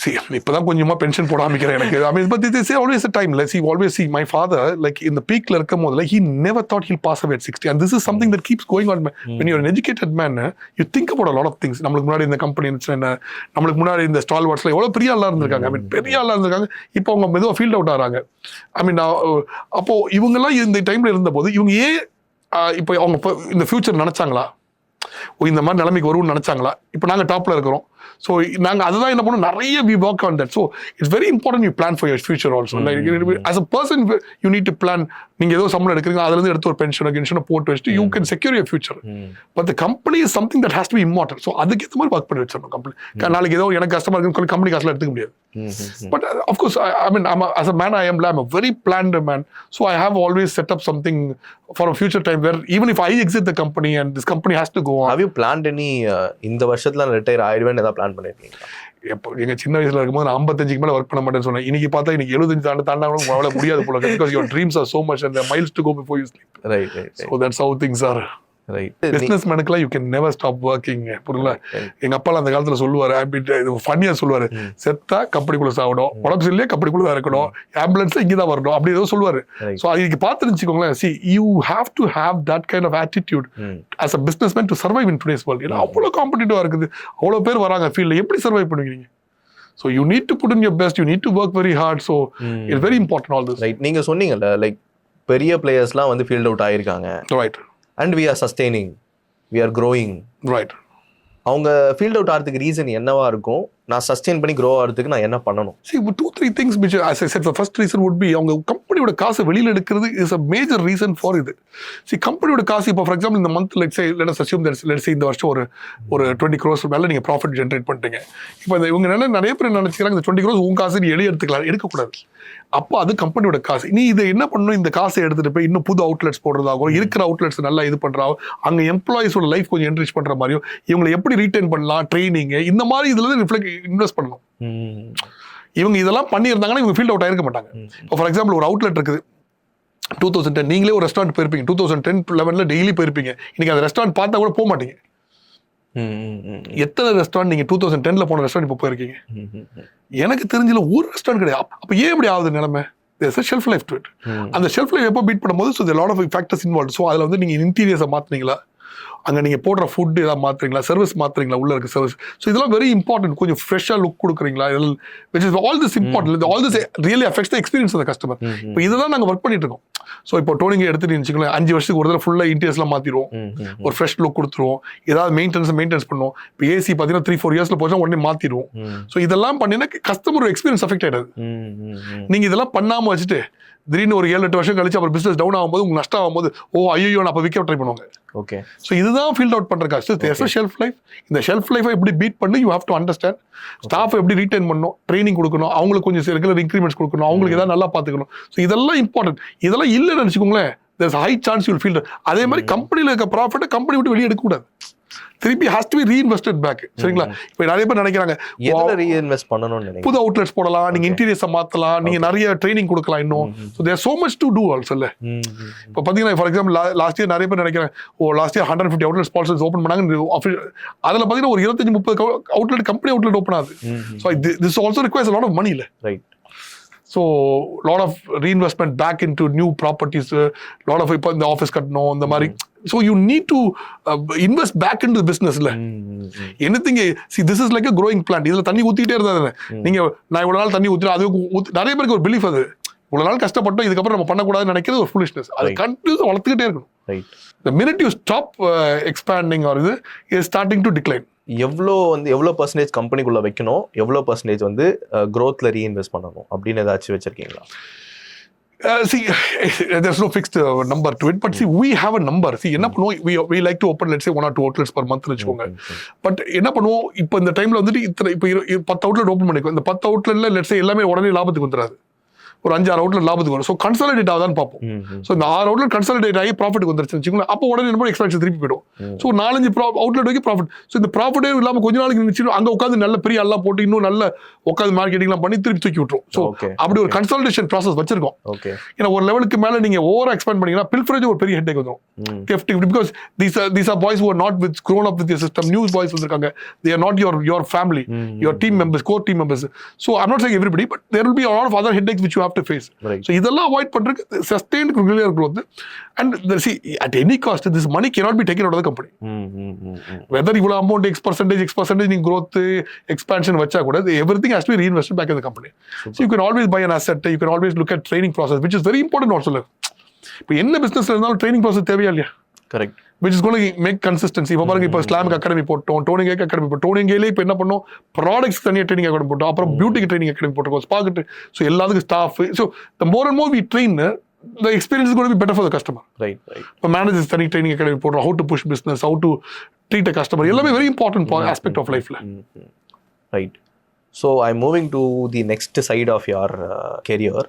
See, இப்பதான் கொஞ்சமா பென்ஷன் போட ஆரம்பிக்கிறேன் எனக்கு. I mean, but they say always a time. Let's see, always see. My father, like in the peak la இருக்கும் போதுல, he never thought he'll pass away at 60. And this is something that keeps going on. When you're an educated man, you think about a lot of things. நம்மளுக்கு முன்னாடி இந்த company இருந்துச்சுன்னா, நம்மளுக்கு முன்னாடி இந்த stall வாட்ஸ்ல எவ்வளவு பெரிய ஆளா இருந்திருக்காங்க. I mean, பெரிய ஆளா இருந்திருக்காங்க. இப்போ அவங்க மெதுவா ஃபீல்ட் அவுட் ஆறாங்க. I mean, அப்போ இவங்க எல்லாம் இந்த டைம்ல இருந்த போது இவங்க ஏன் இப்போ அவங்க இந்த ஃபியூச்சர் நினைச்சாங்களா, இந்த மாதிரி நிலைமைக்கு வரும்னு நினைச்சாங்களா? இப்போ நாங்க டாப்ல இருக்கிறோம், ஸோ நாங்கள் அதுதான் என்ன பண்ணோம், நிறைய we work on that. So it's very important you plan for your future also. Like as a person you need to plan. நீங்கள் ஏதோ சம்பளம் எடுக்கிறீங்க, அதுலேருந்து எடுத்து ஒரு பென்ஷனை போட்டு வச்சுட்டு you can secure your future. But the company is something that has to be immortal. ஸோ அதுக்கேற்ற மாதிரி ஒர்க் பண்ணி வச்சிடணும் கம்பெனி. நாளைக்கு ஏதோ எனக்கு கஷ்டமா இருக்குன்னு கம்பெனி காசுல எடுத்துக்க முடியாது. But of course, I mean, as a man, I'm a very planned man. So I have always set up something for a future time where even if I exit the company and this company has to go on. Have you planned any இந்த வருஷத்துல retire ஆயிடுவேன்னு ஏதாவது plan பண்ணிருக்கீங்களா? எப்போ எங்க சின்ன வயசுல இருக்கும்போது நான் 55க்கு மேல ஒர்க் பண்ண மாட்டேன்னு சொன்னேன். இன்னைக்கு பார்த்தா இன்னைக்கு 75 தாண்டாலும் அவ்வளவு முடியாது போல. Because your dreams are so much and there are miles to go before you sleep. Right. So that's how things are. Right. Business மேனுக்குலாம் you can never stop working. புரியல, எங்க அப்பாலாம் அந்த காலத்துல சொல்லுவாரு, ஃபன்னியா சொல்லுவாரு, செத்தா கம்பெனிக்குள்ள சாப்பிடும், உடம்பு சரியில்லையே கம்பெனிக்குள்ள தான் இருக்கணும், ஆம்புலன்ஸ் இங்கதான் வரணும், அப்படி ஏதோ சொல்லுவாரு. ஸோ அதுக்கு பார்த்து வச்சுக்கோங்களேன். See you have to have that kind of attitude as a business man to survive in today's world. ஏன்னா அவ்வளோ காம்படிட்டிவா இருக்குது, அவ்வளோ பேர் வராங்க ஃபீல்ட்ல, எப்படி சர்வைவ் பண்ணுவீங்க? So you need to put in your best, you need to work very hard. So it's very important all this. Right. நீங்க சொன்னீங்கல்ல, லைக் பெரிய பிளேயர்ஸ்லாம் வந்து ஃபீல்ட் அவுட் ஆயிருக்காங்க. Right. And we are sustaining, we are growing. Right. அவங்க field out ஆகிறதுக்கு reason என்னவா இருக்கும்? நான் சஸ்டெயின் பண்ணி க்ரோ ஆகிறதுக்கு நான் என்ன பண்ணணும்? See, 2-3 things which as I said, the first reason would be அவங்க கம்பெனியோட காசை வெளியில எடுக்கிறது is a major reason for இது. See, கம்பெனியோட காசு இப்போ ஃபார் எக்ஸாம்பிள் இந்த மந்த் let's assume that இந்த வருஷம் ஒரு 20 crores மேல நீங்க ப்ராஃபிட் ஜென்ரேட் பண்ணிட்டீங்க. இப்போ இவங்க நிறைய பேர் நினைச்சுக்கிறாங்க இந்த 20 crores உங்க காசு நீ வெளியே எடுக்கக்கூடாது. அப்போ அது கம்பெனியோட காசு. நீ இதை என்ன பண்ணணும், இந்த காசை எடுத்துட்டு போய் இன்னும் புது அவுட்லெட்ஸ் போடுறதாகவும், இருக்கிற அவுட்லெட்ஸ் நல்லா இது பண்றாகும், அங்க எம்ப்ளாயிஸோட லைஃப் கொஞ்சம் என்ரிச் பண்ற மாதிரியும், இவங்களை எப்படி ரீட்டைன் பண்ணலாம், ட்ரைனிங், இந்த மாதிரி இதுல ரிஃப்ளெக்ட் இன்வெஸ்ட் பண்ணணும். இவங்க இதெல்லாம் பண்ணியிருந்தாங்கன்னா இவங்க ஃபீல்ட் அவுட் ஆயிருக்க மாட்டாங்க. இப்போ ஃபார் எக்ஸாம்பிள் ஒரு அவுட்லெட் இருக்குது 2010, நீங்களே ஒரு ரெஸ்டாரண்ட் போயிருப்பீங்க 2010-11 டெய்லி போயிருப்பீங்க. இன்னைக்கு அந்த ரெஸ்டாரண்ட் பார்த்தா கூட போக மாட்டீங்க. எத்தனை ரெஸ்டாரண்ட் நீங்க 2010 போன ரெஸ்டாரண்ட் இப்போ போயிருக்கீங்க? எனக்கு தெரிஞ்சல ஒரு ரெஸ்டாரண்ட் கிடையாது. அப்ப ஏன் இப்படி ஆகுது நிலைமை? there's a shelf life to it. அந்த ஷெல்ஃப் லைஃப் எப்போ பீட் பண்ணும்போது so there are a lot of factors involved. So அதில் வந்து நீங்க இன்டீரியர்ஸை மாத்துனீங்களா, அங்கே நீங்கள் போடுற ஃபுட் ஏதாவது மாற்றுறீங்களா, சர்வீஸ் மாற்றுறீங்களா, உள்ள இருக்க சர்வீஸ். ஸோ இதெல்லாம் வெரி இம்பார்ட்டன்ட். கொஞ்சம் ஃப்ரெஷ்ஷாக லுக் கொடுக்குறீங்களா, which is all this important. All this really affects the experience of the customer. இப்போ இதெல்லாம் நாங்கள் ஒர்க் பண்ணிட்டு இருக்கோம். ஸோ இப்போ டோனிங் எடுத்துட்டு வச்சுக்கோங்களேன், 5 வருஷத்துக்கு ஒரு தடவை ஃபுல்லாக இன்டீரியர்ஸ்லாம் மாற்றிடுவோம், ஒரு ஃப்ரெஷ் லுக் கொடுத்துருவோம், ஏதாவது மெயின்டெனன்ஸ் பண்ணுவோம். இப்போ ஏசி பார்த்தீங்கன்னா 3-4 இயர்ஸில் போச்சா உடனே மாற்றிடுவோம். ஸோ இதெல்லாம் பண்ணினா கஸ்டமர் எக்ஸ்பீரியன்ஸ் அஃபெக்ட் ஆகிடாது. நீங்கள் இதெல்லாம் பண்ணாமல் வச்சுட்டு திடீர்னு ஒரு 7-8 வருஷம் கழிச்சு அப்புறம் பிசினஸ் டவுன் ஆகும்போது உங்களுக்கு நஷ்டம் ஆகும்போது ஐயோ நான் அப்போ விற்க ட்ரை பண்ணுவாங்க. ஓகே. ஸோ இதுதான் ஃபீல்ட் அவுட் பண்ணுற காசு. There's a shelf life. இந்த ஷெல்ஃப் லைஃபை எப்படி பீட் பண்ணி you have to understand. Staff எப்படி ரீட்டைன் பண்ணணும், ட்ரைனிங் கொடுக்கணும், அவங்களுக்கு கொஞ்சம் ரெகுலர் இன்க்ரிமெண்ட்ஸ் கொடுக்கணும், அவங்களுக்கு ஏதாவது நல்லா பார்த்துக்கணும். ஸோ இதெல்லாம் இம்பார்ட்டன்ட். இதெல்லாம் இல்லைன்னு நினச்சிக்கோங்களேன், there's a high chance you'll feel. அதே மாதிரி கம்பெனியில் இருக்க ப்ராஃபிட்டை கம்பெனி விட்டு வெளியே எடுக்கக்கூடாது. திருப்பி has to be reinvested back. சரிங்களா? இப்போ நிறைய பேர் நினைக்கிறாங்க ரீஇன்வெஸ்ட் பண்ணணும்னு, புது அவுட்லெட்ஸ் போடலாம், நீங்க இன்டீரியர்ஸை மாத்தலாம், நீங்க நிறைய ட்ரைனிங் கொடுக்கலாம் இன்னும். So there so much to do also. இல்லை இப்போ பார்த்தீங்கன்னா ஃபார் எக்ஸாம்பிள் லாஸ்ட் இயர் நிறைய பேர் நினைக்கிறேன் last year 150 outlets Paulsons open பண்ணாங்க. அதில் பார்த்தீங்கன்னா ஒரு 25-30 அவுட்லெட் கம்பெனி அவுட்லெட் ஓப்பன் ஆகுது. So this also requires a lot of money. இல்லை? Right. So lot of reinvestment back into new properties, lot of இப்போ இந்த ஆஃபீஸ் கட்டணும் இந்த மாதிரி. So you need to invest back into the business. இல்ல anything, see this is like a growing plant. இதுல தண்ணி ஊத்திட்டே இருந்தா நீங்க நான் இவ்வளவு நாள் தண்ணி ஊத்தினா அது நிறைய பேருக்கு ஒரு பிலீஃப், அது இவ்வளவு நாள் கஷ்டப்பட்டோம் இதுக்கப்புறம் நம்ம பண்ணக்கூடாதுன்னு நினைக்கிறது ஒரு ஃபுல்லிஷ்னஸ். அது கண்டினியூஸா வளர்த்துக்கிட்டே இருக்கணும். The minute you stop expanding or இது is starting to decline. எவ்வளோ பர்சன்டேஜ் கம்பெனிக்குள்ள வைக்கணும், எவ்வளோ பர்சன்டேஜ் வந்து growthல ரீஇன்வெஸ்ட் பண்ணணும் அப்படின்னு ஏதாச்சும் வச்சிருக்கீங்களா? See, there's no fixed number to it, but see, we have a number. See, என்ன பண்ணுவோம், we like to open, let's say 1 or 2 outlets per month வச்சுக்கோங்க. பட் என்ன பண்ணுவோம், இப்போ இந்த டைம்ல வந்துட்டு இப்போ 10 அவுட்லெட் ஓப்பன் பண்ணிக்கோ. இந்த 10 அவுட்லெட்ல let's say எல்லாமே உடனே லாபத்துக்கு வந்துடாது, ஒரு 5-6 அவுட்லெட் லாபத்துக்கு வரும். ஸோ கன்சாலிடேட் ஆகுதான்னு பார்ப்போம். ஸோ இந்த 6 அவுட்லெட் கன்சாலிடேட் ஆகி ப்ராஃபிட் வந்துருச்சுன்னு வச்சுக்கோங்களேன். அப்போ உடனே என்ன எக்ஸ்பென்ஷன் திருப்பி போயிடும். ஸோ 4-5 அவுட்லெட் வரைக்கும் ப்ராஃபிட். ஸோ இந்த ப்ராஃபிட்டே இல்லாமல் கொஞ்ச நாளைக்கு நினைச்சு அங்கே உட்காந்து நல்ல பெரிய எல்லாம் போட்டு இன்னும் நல்ல உட்காந்து மார்க்கெட்டிங்லாம் பண்ணி திருப்பி தூக்கி விட்டுரும். ஸோ அப்படி ஒரு கன்சாலிடேஷன் ப்ராசஸ் வச்சிருக்கோம். ஏன்னா ஒரு லெவலுக்கு மேலே நீங்க ஓவரா எக்ஸ்பேண்ட் பண்ணீங்கன்னா பில்ஃபரேஜ் ஒரு பெரிய ஹெட்டேக் வந்துடும். Because these are boys who are not with grown up with your system. New boys வந்திருக்காங்க. They are not your family, your team members, core team members. So I'm not saying everybody, but there will be a lot of other headaches which you have to face. So இதெல்லாம் avoid பண்றதுக்கு sustained regular growth. And see, at any cost this money cannot be taken out of the company. Whether இவ்வளவு amount x percentage நீங்க growth expansion வச்சா கூட everything has to be reinvested back in the company. So you can always buy an asset, you can always look at training process, which is very important also. இப்போ என்ன பிசினஸ்ல இருந்தாலும் training process தேவையா இல்லையா? Correct. which is going to make consistency. இப்போ பாருங்க, இப்போ ஸ்லாமுக்கு academy போட்டோம், டோனிங் கைக்கு அகாடமி போட்டோம், டோனிங் கையிலே இப்போ என்ன பண்ணோம், ப்ராடக்ட்ஸ் தனியாக ட்ரைனிங் அகாடமி போட்டோம், அப்புறம் பியூட்டிக்கு ட்ரைனிங் அகாடமி போட்டோம், ஸ்பாக்கு, ஸோ எல்லாத்துக்கும் staff. So the more and more we train, the experience is going to be better for the customer. Right. இப்போ மேனேஜர்ஸ் தனி ட்ரைனிங் அகாடமி போடுறோம், how to push business, how to treat a customer, எல்லாமே very important aspect of life. Right. So I'm moving to the next side of your career.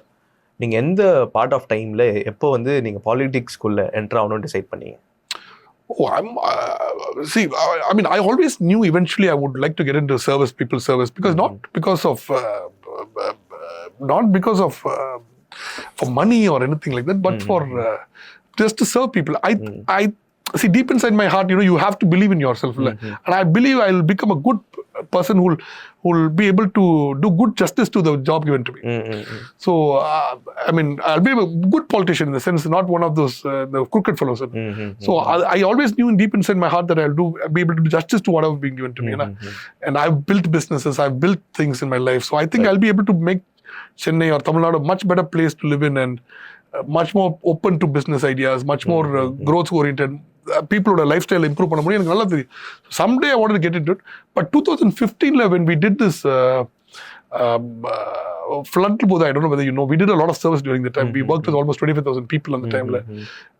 நீங்கள் எந்த part of டைமில் எப்போ வந்து நீங்கள் பாலிடிக்ஸ்குள்ளே என்ட்ரு ஆகணும்னு டிசைட் பண்ணீங்க? Oh, see, I mean, I always knew eventually I would like to get into people's service, because not because of for money or anything like that, but for just to serve people. I see, deep inside my heart, you have to believe in yourself, and I believe I will become a good person who will be able to do good justice to the job given to me. So I mean, I'll be a good politician in the sense, not one of those the crooked fellows. So I always knew deep inside my heart that I'll be able to do justice to whatever being given to me. And I've built businesses, I've built things in my life, so I think I'll be able to make Chennai or Tamil Nadu a much better place to live in, and much more open to business ideas, much more growth oriented. People's lifestyle improve பண்ண முடியும், எனக்கு நல்லா தெரியும். Someday I wanted to get into it, but 2015 when we did this flood, I don't know whether you know, we did a lot of service during the time. We worked with almost 25,000 people on the time,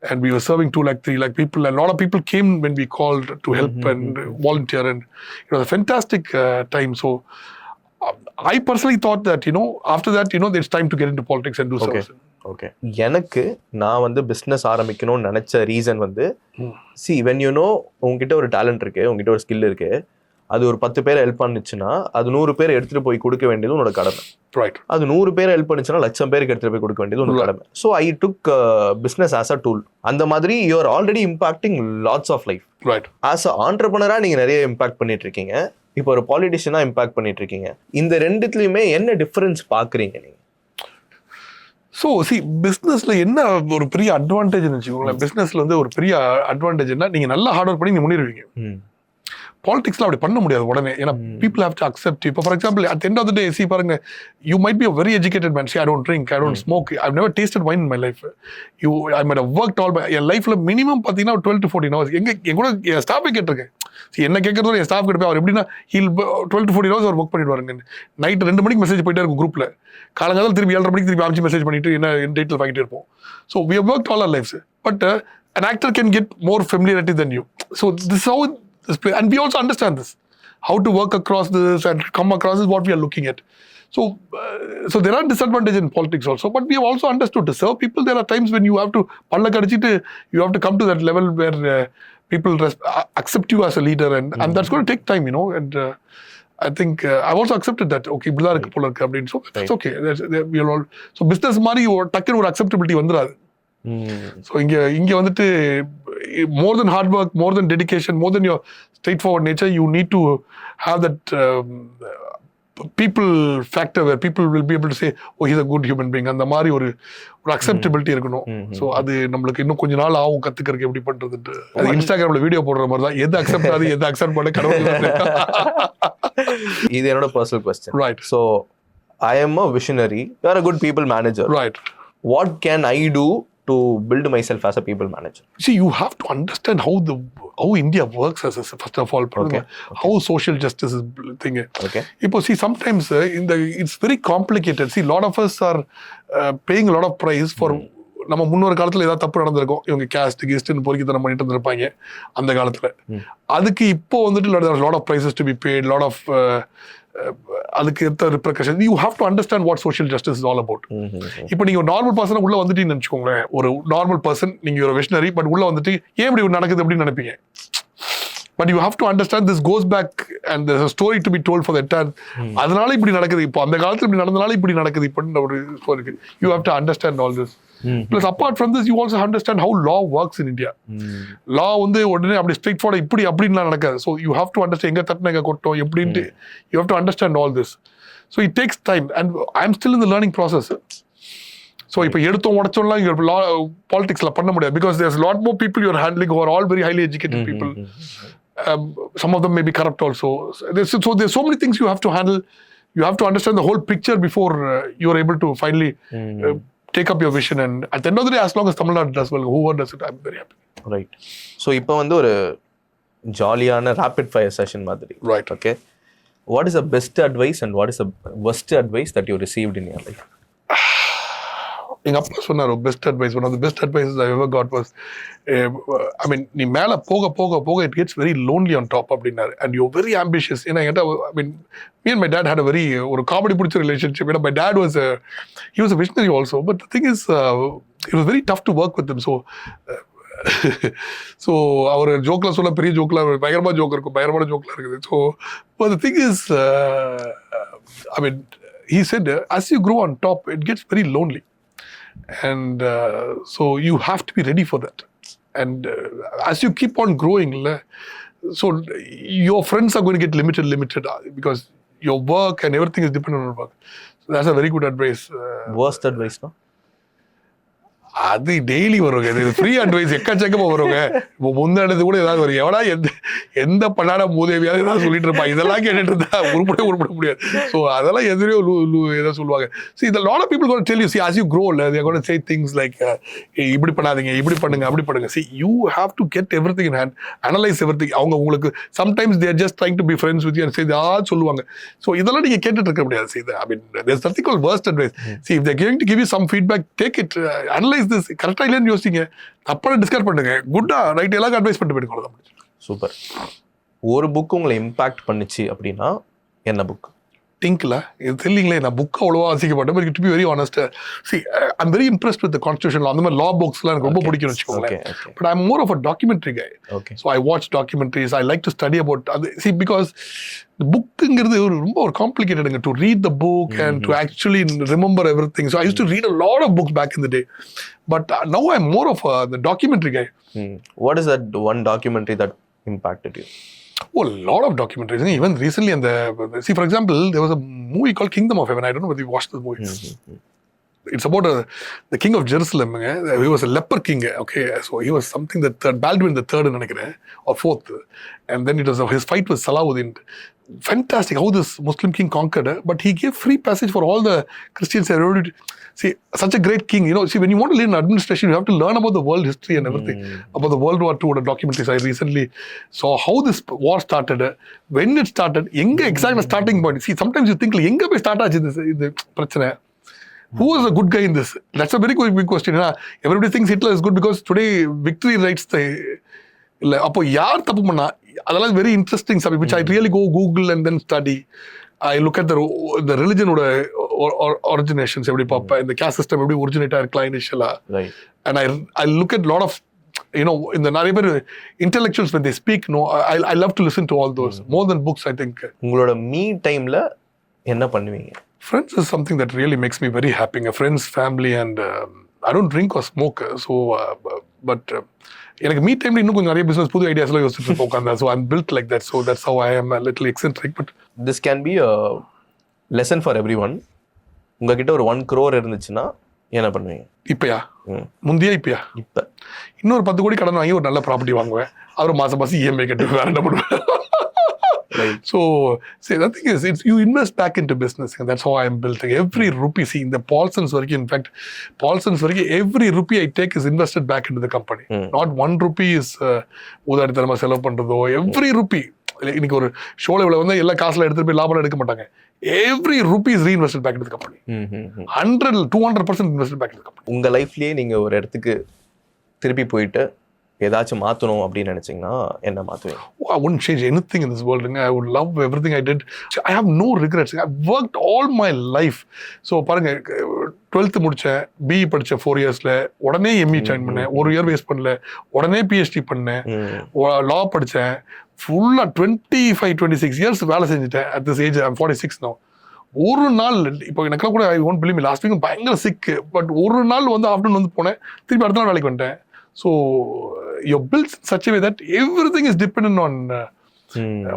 and we were serving 2 lakh, 3 lakh people, and a lot of people came when we called to help and volunteer, and it was a fantastic time. So I personally thought that, after that, it's time to get into politics and do service. Okay, எனக்கு நான் வந்து business ஆரம்பிக்கணும்னு நினச்ச reason வந்து, see when உங்ககிட்ட ஒரு talent இருக்குது, உங்ககிட்ட ஒரு ஸ்கில் இருக்குது, அது ஒரு 10 பேர் ஹெல்ப் பண்ணுச்சுன்னா அது 100 பேர் எடுத்துகிட்டு போய் கொடுக்க வேண்டியது உன்னோட கடமை. அது 100 பேர் ஹெல்ப் பண்ணுச்சுன்னா 1,00,000 பேருக்கு எடுத்துகிட்டு போய் கொடுக்க வேண்டியது உன்னோட கடமை. So I took business as a tool. அந்த மாதிரி you are already impacting lots of life. As a ஆண்டர்பிரனராக நீங்கள் நிறைய இம்பாக்ட் பண்ணிட்டு இருக்கீங்க, இப்போ ஒரு பாலிட்டிஷியனாக இம்பாக்ட் பண்ணிட்டு இருக்கீங்க. இந்த ரெண்டுத்துலையுமே என்ன டிஃபரன்ஸ் பார்க்குறீங்க நீங்கள்? ஸோ பிஸ்னஸ்ல என்ன ஒரு பெரிய அட்வான்டேஜ்னு வச்சுக்கோங்களேன். பிஸ்னஸ்ல வந்து ஒரு பெரிய அட்வான்டேஜ் என்ன, நீங்க நல்லா ஹார்ட் ஒர்க் பண்ணி நீங்க முன்னேறுவீங்க. பாலிடிக்ஸ்ல அப்படி பண்ண முடியாது உடனே, ஏன்னா people have to accept you. இப்போ for example, at the end of the day, பாருங்க, you might be a very educated man, I don't drink, I don't smoke, I've never tasted wine in my life. I might have worked all my லைஃப்ல minimum பார்த்தீங்கன்னா 12 to 14 hours. என் கூட என் ஸ்டாஃபே கேட்டிருக்கேன், என்ன கேட்கறதோ என் staff கிட்ட போய், அவர் எப்படின்னா 12 to 14 hours our work பண்ணிட்டு வாருங்க. நைட் 2 மணிக்கு மெசேஜ் போயிட்டே இருக்கும் குரூப்ல, காலங்காலம் திருப்பி 7:30 மணிக்கு திருப்பி அமைச்சு மெசேஜ் பண்ணிட்டு என்ன டீட்டெயில் வாங்கிட்டே இருப்போம். So we have worked all our lives, but an actor can get more familiarity than you. So this is how this play, and we also understand this, how to work across this and come across is what we are looking at. So there are disadvantages in politics also, but we have also understood to serve people. There are times when you have to you have to come to that level where people accept you as a leader, and that's going to take time, and I think I've also accepted that. Okay, இப்படிதான் இருக்கு போல இருக்கு அப்படின்னு. So that's okay. We are all, so business மாதிரி டக்குன்னு ஒரு acceptability வந்துடாது. So இங்கே வந்துட்டு more than hard work, more than dedication, more than your straightforward nature, you need to have that people factor where people will be able to say, oh, he's a good human being. அந்த மாதிரி ஒரு acceptability இருக்கணும். So அது நம்மளுக்கு இன்னும் கொஞ்ச நாள் ஆகும் கத்துக்கிறதுக்கு எப்படி பண்றதுட்டு. அது இன்ஸ்டாகிராம்ல வீடியோ போடுற மாதிரி தான், எது அக்செப்ட் ஆகுது எது அக்செப்ட் பண்ண கடவுள். இது என்னோட personal question. Right. So I am a visionary, you are a good people manager. Right. What can I do to build myself as a people manager? See, you have to understand how India works as first of all. Okay. How social justice is thing. Okay. See, sometimes it's very complicated. See, a lot of us are paying a lot of price for நம்ம முன்னொரு காலத்துல ஏதாவது தப்பு நடந்திருக்கும், இவங்க caste கெஸ்ட்னு பொறுக்கித்தனம் பண்ணிட்டு இருந்திருப்பாங்க அந்த காலத்துல. அதுக்கு இப்போ வந்துட்டு lot of prices to be paid, lot of அதுக்கு ஏற்ற repercussion. You have to understand what social justice is all about. இப்போ நீங்க ஒரு நார்மல் பர்சனை உள்ள வந்துட்டீங்கன்னு நினைச்சுக்கோங்களேன், ஒரு நார்மல் பர்சன், நீங்க ஒரு விஷனரி, பட் உள்ள வந்துட்டு ஏன் இப்படி நடக்குது அப்படின்னு நினைப்பீங்க. But you have to understand this goes back and there's a story to be told for the entire. அதனால இப்படி நடக்குது, இப்போ அந்த காலத்துல இப்படி நடந்தனால இப்படி நடக்குது இப்படின்னு ஒரு இருக்கு. You have to understand all this. Plus apart from this, you also understand how law works in India. Law வந்து உடனே அப்படி ஸ்ட்ரெயிட் ஃபார்வர்ட் இப்படி அப்படின்லாம் நடக்காது. So you have to understand எங்க தட்டின எங்க கொட்டோம் எப்படின்ட்டு. You have to understand all this. So it takes time, and I'm still in the learning process. So இப்போ எடுத்தோம் உடச்சோம்லாம் இங்க பாலிடிக்ஸ்ல பண்ண முடியாது, because there's a lot more people you're handling who are all very highly educated people. Some of them may be corrupt also. So there's so many things you have to handle. You have to understand the whole picture before you're able to finally take up your vision, and at the end of the day, as long as Tamil Nadu does well, whoever does it, I'm very happy. Right. So இப்போ வந்து ஒரு ஜாலியான rapid fire session மாதிரி. Right. Okay, what is the best advice and what is the worst advice that you received in your life? எங்க அப்பா சொன்னார் best advice. One of the best advice I ever got was, I mean நீ மேலே போக போக போக it gets very lonely on top அப்படின்னாரு. And you very ambitious. ஏன்னா என்கிட்ட I mean me and my dad had a very ஒரு comedy பிடிச்ச ரிலேஷன்ஷிப். ஏன்னா my dad was he was a visionary also, but the thing is it was very tough to work with him. So அவர் ஜோக்கில் சொல்ல பெரிய ஜோக்கில் பயங்கரமாக joke இருக்கும், பயங்கரமான ஜோக்கில் இருக்குது. So but the thing is I mean he said as you grow on top it gets very lonely, and so you have to be ready for that. And as you keep on growing, so your friends are going to get limited because your work and everything is dependent on work. So that's a very good advice. Worst advice, no? அது daily வருங்க. இது free advice எக்கச்சக்கமா வருங்க. இப்போ முந்தானது கூட ஏதாவது வரும், எவனா எந்த பண்ணாட மூதேவியாவது ஏதாவது சொல்லிட்டு இருப்பான். இதெல்லாம் கேட்டுட்டு இருந்தா உருப்பட முடியாது. ஸோ அதெல்லாம் எதிரையோ ஏதோ சொல்லுவாங்க. ஸோ இந்த lot of people got tell you see as you grow, they are going to say things like இப்படி பண்ணாதீங்க, இப்படி பண்ணுங்க, அப்படி பண்ணுங்க. See, you have to get everything in hand, analyze everything. அவங்க உங்களுக்கு sometimes they are just trying to be friends with you and say சொல்லுவாங்க. So இதெல்லாம் நீங்க கேட்டுட்டு இருக்க முடியாது. See, I mean there's nothing called worst advice. See, if they're going to give you some feedback, take it, analyze this. கரெக்டா இல்லைன்னு யோசிங்க, அப்புறம் டிஸ்கஸ் பண்ணுங்க. குட்டா ரைட் எல்லாம் அட்வைஸ் பண்ணிட்டு போயிடுங்க. சூப்பர். ஒரு புக் உங்களை இம்பாக்ட் பண்ணுச்சு அப்படின்னா என்ன புக்? திங்க்ல இது தெரியலீங்களே, நான் புக் அவ்வளோவா வாசிக்க மாட்டேன். But to be very honest, see I'm very impressed with constitution. அந்த மாதிரி லா புக்ஸ்லாம் எனக்கு ரொம்ப பிடிக்கும்னு வச்சுக்கோங்களேன். But I am more of a documentary guy. So I watch documentaries. I like to study about அது. சி பிகாஸ் புக்குங்கிறது ரொம்ப ஒரு காம்ப்ளிகேட்டடுங்க to read the book and to actually remember every thing. So I use to read a lot of books back in the day. But now I am more of the documentary guy. What is that one documentary that impacted you? Oh, a lot of documentaries. Even recently, see, for example, there was a movie called Kingdom of Heaven. I don't know whether you watched the movie. It's about the king of Jerusalem. He was a leper king. Okay, so he was something that Baldwin the third or fourth, and then it was his fight with Salahuddin. Fantastic how this Muslim king conquered, but he gave free passage for all the Christians. See, such a great king. See, when you want to learn administration, you have to learn about the world history and everything. About the World War II documentaries. I recently saw how this war started, when it started, exact starting point. See, sometimes you think, enga poi start aachu this prachana. Who was a good guy in this? That's a very big question. Everybody thinks Hitler is good because today victory writes the. அப்போ யார் தப்பு பண்ணா, அதெல்லாம் very interesting subject which I really go Google and then study. I look at the religion ஓட originations எப்படி பார்ப்பேன், இந்த caste system எப்படி ஒரிஜினேட் ஆயிருக்கலாம் இனிஷியலா. And I look at lot of இந்த நிறைய பேர் intellectuals when they speak, I love to listen to all those more than books. I think உங்களோட மீ டைம்ல என்ன பண்ணுவீங்க? Friends is something that really makes me very happy. Friends, family, and I don't drink or smoke. So but எனக்கு me டைம்ல இன்னும் கொஞ்சம் நிறைய business புது ஐடியாஸ்லாம் யோசிச்சுட்டு உட்காந்தேன். So I'm built like that. So that's how I am a little eccentric. But this can be a lesson for everyone. உங்ககிட்ட ஒரு 1 crore இருந்துச்சுன்னா என்ன பண்ணுவீங்க? இப்பயா முந்தையா இப்பயா இப்ப இன்னொரு 10 கோடி கடன் வாங்கி ஒரு நல்ல ப்ராப்பர்ட்டி வாங்குவேன். அப்புறம் மாசம் இஎம்ஐ கட்டி வேற என்ன பண்ணுவேன். So, see, the thing is, you invest back into business, and that's how I am building. Every rupee, see, in the Paulsons work, in fact, every rupee I take is invested back into the company. Not 1 rupee is உதாரணமா செலவு பண்றதோ. Every rupee, இன்னைக்கு ஒரு ஷோல இவ்வளவு வந்து எல்லா காசுல எடுத்துட்டு போய் லாபம் எடுக்க மாட்டாங்க. Every rupee is reinvested back into the company. 100-200% invested back into the company. உங்க லைஃப்லயே நீங்க ஒரு இடத்துக்கு திருப்பி போயிட்டு ஏதாச்சும் மாற்றணும் அப்படின்னு நினைச்சீங்கன்னா என்ன மாற்றுவீங்க? I wouldn't change anything in this world. I would love everything I did. I have no regrets. I've worked all my life. So பாருங்க, 12th முடிச்சேன், BE படித்தேன் 4 yearsல, உடனே ME ஜாயின் பண்ணேன், 1 year வேஸ்ட் பண்ணல, உடனே PhD பண்ணேன், லா படித்தேன், ஃபுல்லாக 25-26 years வேலை செஞ்சுட்டேன். At this age, I'm 46 now. ஒரு நாள் இப்போ எனக்குலாம் கூட I won't believe me, last week பயங்கர சிக்கு. பட் ஒரு நாள் வந்து ஆஃப்டர்நூன் வந்து போனேன், திருப்பி அடுத்த நாள் வேலைக்கு வந்துட்டேன். So you're built in such a way that everything is dependent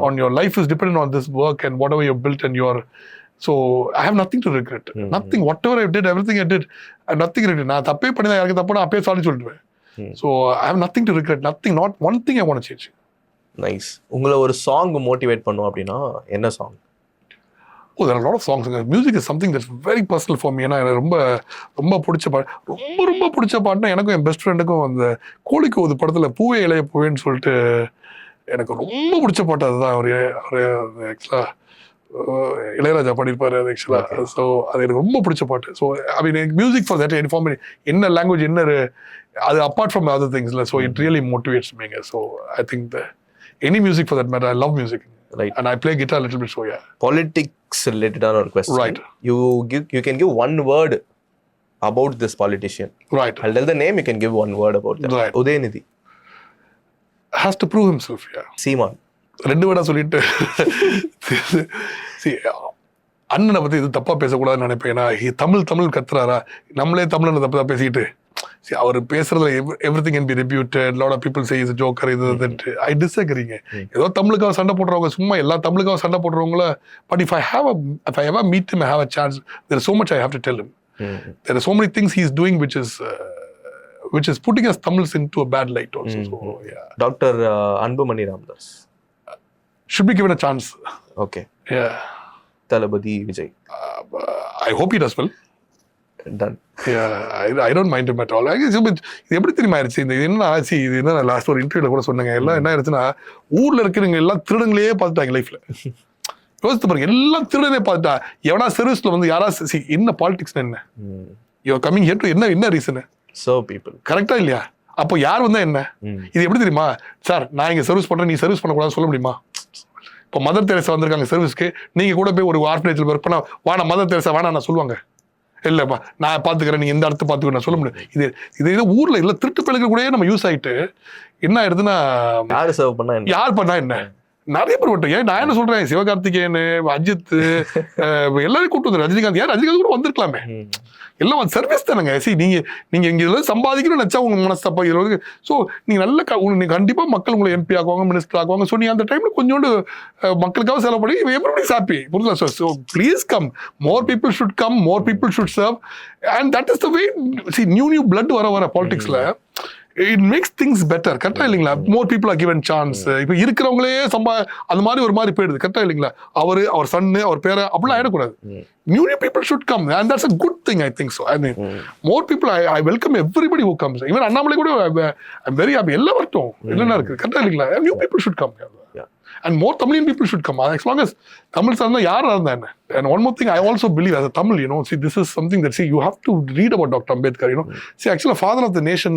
on your life is dependent on this work and whatever you're built and your. So I have nothing to regret. Nothing. Whatever I did, everything I did, I have nothing to regret. நான் தப்பே பண்ணி யாருக்கு தப்புனா அப்பே sorry சொல்லிடுவேன். So I have nothing to regret. Nothing. Not one thing I want to change. Nice. உங்களை ஒரு song motivate பண்ணும் அப்படின்னா என்ன song? Oh, there are a lot of songs. Music is something that's very personal for me. ஏன்னா எனக்கு ரொம்ப பிடிச்ச பாட்டு, ரொம்ப பிடிச்ச பாட்டுனா எனக்கும் என் பெஸ்ட் ஃப்ரெண்டுக்கும் அந்த கோழிக்கு ஒரு படத்துல பூவே இளைய பூவேன்னு சொல்லிட்டு எனக்கு ரொம்ப பிடிச்ச பாட்டு அதுதான். அவர் ஆக்சுவலா இளையராஜா பாடியிருப்பாரு அது ஆக்சுவலா. ஸோ அது எனக்கு ரொம்ப பிடிச்ச பாட்டு. So I mean music for that inform என்ன லாங்குவேஜ் என்ன அது அப்பார்ட் ஃப்ரம் அதர் திங்ஸ்ல. ஸோ இட் ரியலி மோட்டிவேட்ஸ் மீங்க. So I think any music for that matter, I love music. Right. And I play guitar a little bit, so yeah. Politics related on our question. Right. You can give one word about this politician. Right. I'll tell the name, you can give one word about that. Right. Udayanidhi. Has to prove himself, yeah. Seeman. ரெண்டு வேடா சொல்லிட்டு அண்ணனை பத்தி இது தப்பா பேசக்கூடாதுன்னு நினைப்பேன். ஏன்னா தமிழ் கத்துறாரா, நம்மளே தமிழ் தப்பு தான் பேசிட்டு அவர் பேசுறதுல everything can be refuted. lot of people say he's a joker. I disagree. ஏதோ தமிழுக்காக சண்டை போடுறவங்க சும்மா எல்லா தமிழுக்காக சண்டை போடுறவங்கள, but if I ever meet him, I have a chance, there is so much I have to tell him. There are so many things he's doing which is putting us Tamils into a bad light also. So yeah. Dr. Anbumani Ramdas should be given a chance. Okay. Yeah. Thalapathy Vijay. I hope he does well. Done. Yeah, I don't mind him at all. இது எப்படி தெரியுமா ஆயிடுச்சு, இது என்ன ஆச்சு, இது என்ன last ஒரு இன்டர்வியூல கூட சொன்னாங்க, எல்லாம் என்ன ஆயிடுச்சுன்னா ஊர்ல இருக்கிறவங்க எல்லாம் திருடங்களே பார்த்துட்டாங்க லைஃப்ல. யோசித்து பாருங்க, எல்லாம் திருடனே பார்த்துட்டா. எவனா சர்வீஸ்ல வந்து யாராவது என்ன பாலிடிக்ஸ் என்ன, யூஆர் கமிங் ஹியர் டு என்ன ரீசன் சர்வ் பீப்புள், கரெக்டா இல்லையா? அப்போ யார் வந்தா என்ன? இது எப்படி தெரியுமா சார், நான் இங்க சர்வீஸ் பண்றேன், நீ சர்வீஸ் பண்ணக்கூடாதுன்னு சொல்ல முடியுமா? இப்போ மதர் தெரேசா வந்திருக்காங்க சர்வீஸ்க்கு, நீங்க கூட போய் ஒரு ஆர்ஃபனேஜ்ல ஒர்க் பண்ணா வானா மதர் தெரேசா வேணா நான் சொல்லுவாங்க, இல்லப்பா நான் பாத்துக்கிறேன், நீங்க எந்த இடத்த பாத்துக்க நான் சொல்ல முடியும். இது ஊர்ல இல்ல திருட்டு பழக்க கூட நம்ம யூஸ் ஆயிட்டு என்ன ஆயிடுதுன்னா, யார் பண்ணா என்ன, நிறைய பேர் விட்டு. ஏன் நான் என்ன சொல்றேன், சிவகார்த்திகேயன், அஜித் எல்லாரும் கூப்பிட்டு வந்து, ரஜினிகாந்த், ஏன் ரஜினிகாந்த் கூட வந்திருக்கலாமே, எல்லாம் சர்வீஸ் தானங்க. நீங்க இங்க இதெல்லாம் சம்பாதிக்கணும்னு நினைச்சா உங்க மனசப்பா இது. ஸோ நீங்க நீங்க கண்டிப்பா மக்கள் உங்களை எம்பி ஆக்குவாங்க, மினிஸ்டர் ஆக்குவாங்க. ஸோ நீ அந்த டைம்ல கொஞ்சோண்டு மக்களுக்காக செலவு பண்ணி எவ்ரிபடிஸ் ஹாப்பி. புரியுதா? So please come, more people should come, more people should serve, and that is the way. New blood வர பாலிடிக்ஸ்ல it makes things better. கரெக்டா இல்லைங்களா? more people are given chance. இப்போ இருக்கிறவங்களே அந்த மாதிரி ஒரு மாதிரி போயிடுது. கரெக்டா இல்லைங்களா? அவர் சன்னு, அவர் பேரை அப்படிலாம் ஆயிடக்கூடாது. New people should come, and that's a good thing, I think so. I mean, more people, I welcome everybody who comes. Even Annamalai கூட I'm very happy. எல்லாம் வரட்டும், என்னென்ன இருக்கு, கரெக்டா இல்லைங்களா? New people should come. And more Tamilian people should come. As long as Tamils are yaar are then. And one more thing, I also believe as a Tamil, see, this is something that, you have to read about Dr. Ambedkar, See, actually, father of the nation,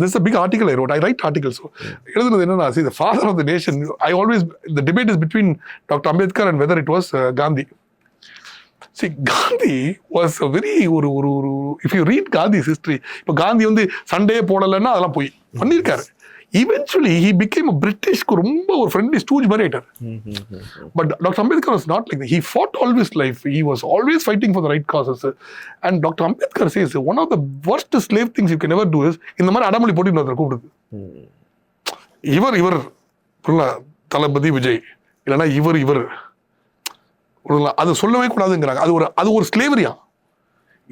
this is a big article I wrote. I write articles. So, see, the father of the nation, the debate is between Dr. Ambedkar and whether it was Gandhi. See, Gandhi was a very, if you read Gandhi's history, இப்போ காந்தி வந்து சண்டையே போடலைன்னா அதெல்லாம் போய் பண்ணியிருக்காரு. Eventually, he became a British ரொம்ப ஒரு friendly stooge மாதிரி ஆயிட்டார். But Dr. Ambedkar was not like that. He fought all his life. He was always fighting for the right causes. And Dr. Ambedkar says, one of the worst slave things you can ever do is, இந்த மாதிரி அடமொழி போட்டு இன்னொருத்தர் கூப்பிடுது. இவர் தளபதி விஜய், இல்லைன்னா இவர் அது சொல்லவே கூடாதுங்கிறாங்க. அது ஒரு ஸ்லேவரியா.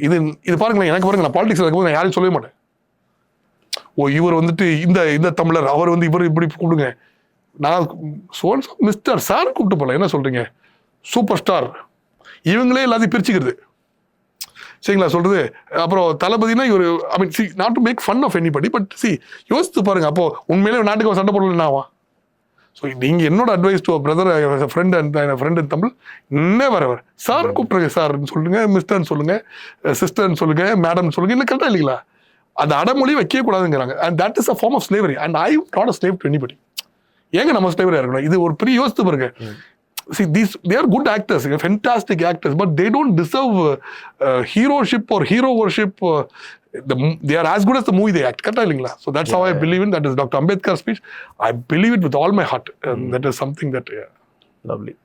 இது பாருங்களேன், எனக்கு பாருங்க, நான் பாலிடிக்ஸ் இருக்கும்போது நான் யாரையும் சொல்லவே மாட்டேன். இவர் வந்துட்டு இந்த தமிழர், அவர் வந்து இவர் இப்படி கூப்பிடுங்க, நான் மிஸ்டர் சார் கூப்பிட்டு போல, என்ன சொல்றீங்க, சூப்பர் ஸ்டார், இவங்களே எல்லாத்தையும் பிரிச்சுக்கிறது, சரிங்களா சொல்றது. அப்புறம் தளபதினா இவர், I mean, not to make fun of anybody, but யோசித்து பாருங்க, அப்போ உண்மையிலே நாட்டுக்கு சண்டை போடலன்னாவா? ஸோ நீங்க என்னோட advice to brother, friend in Tamil, never ever sir கூப்பிட்டுருங்க, சார்ன்னு சொல்லுங்க, மிஸ்டர்ன்னு சொல்லுங்க, சிஸ்டர்ன்னு சொல்லுங்க, மேடம்னு சொல்லுங்க, இல்லை கரெக்டா இல்லைங்களா? அந்த அடமொழி வைக்கவே கூடாதுங்கிறாங்க. And that is a form of slavery. And I not a slave to anybody. ஏங்க நம்ம ஸ்லேவரியா இருக்கணும்? இது ஒரு பெரிய யோசித்து பாருங்க. See, they are good actors, fantastic actors, but they don't deserve heroship or hero worship. They are as good as the movie they act. Correct இல்லைங்களா? So that's how I believe in. That is Dr. Ambedkar's speech. I believe it with all my heart. And that is something that, lovely.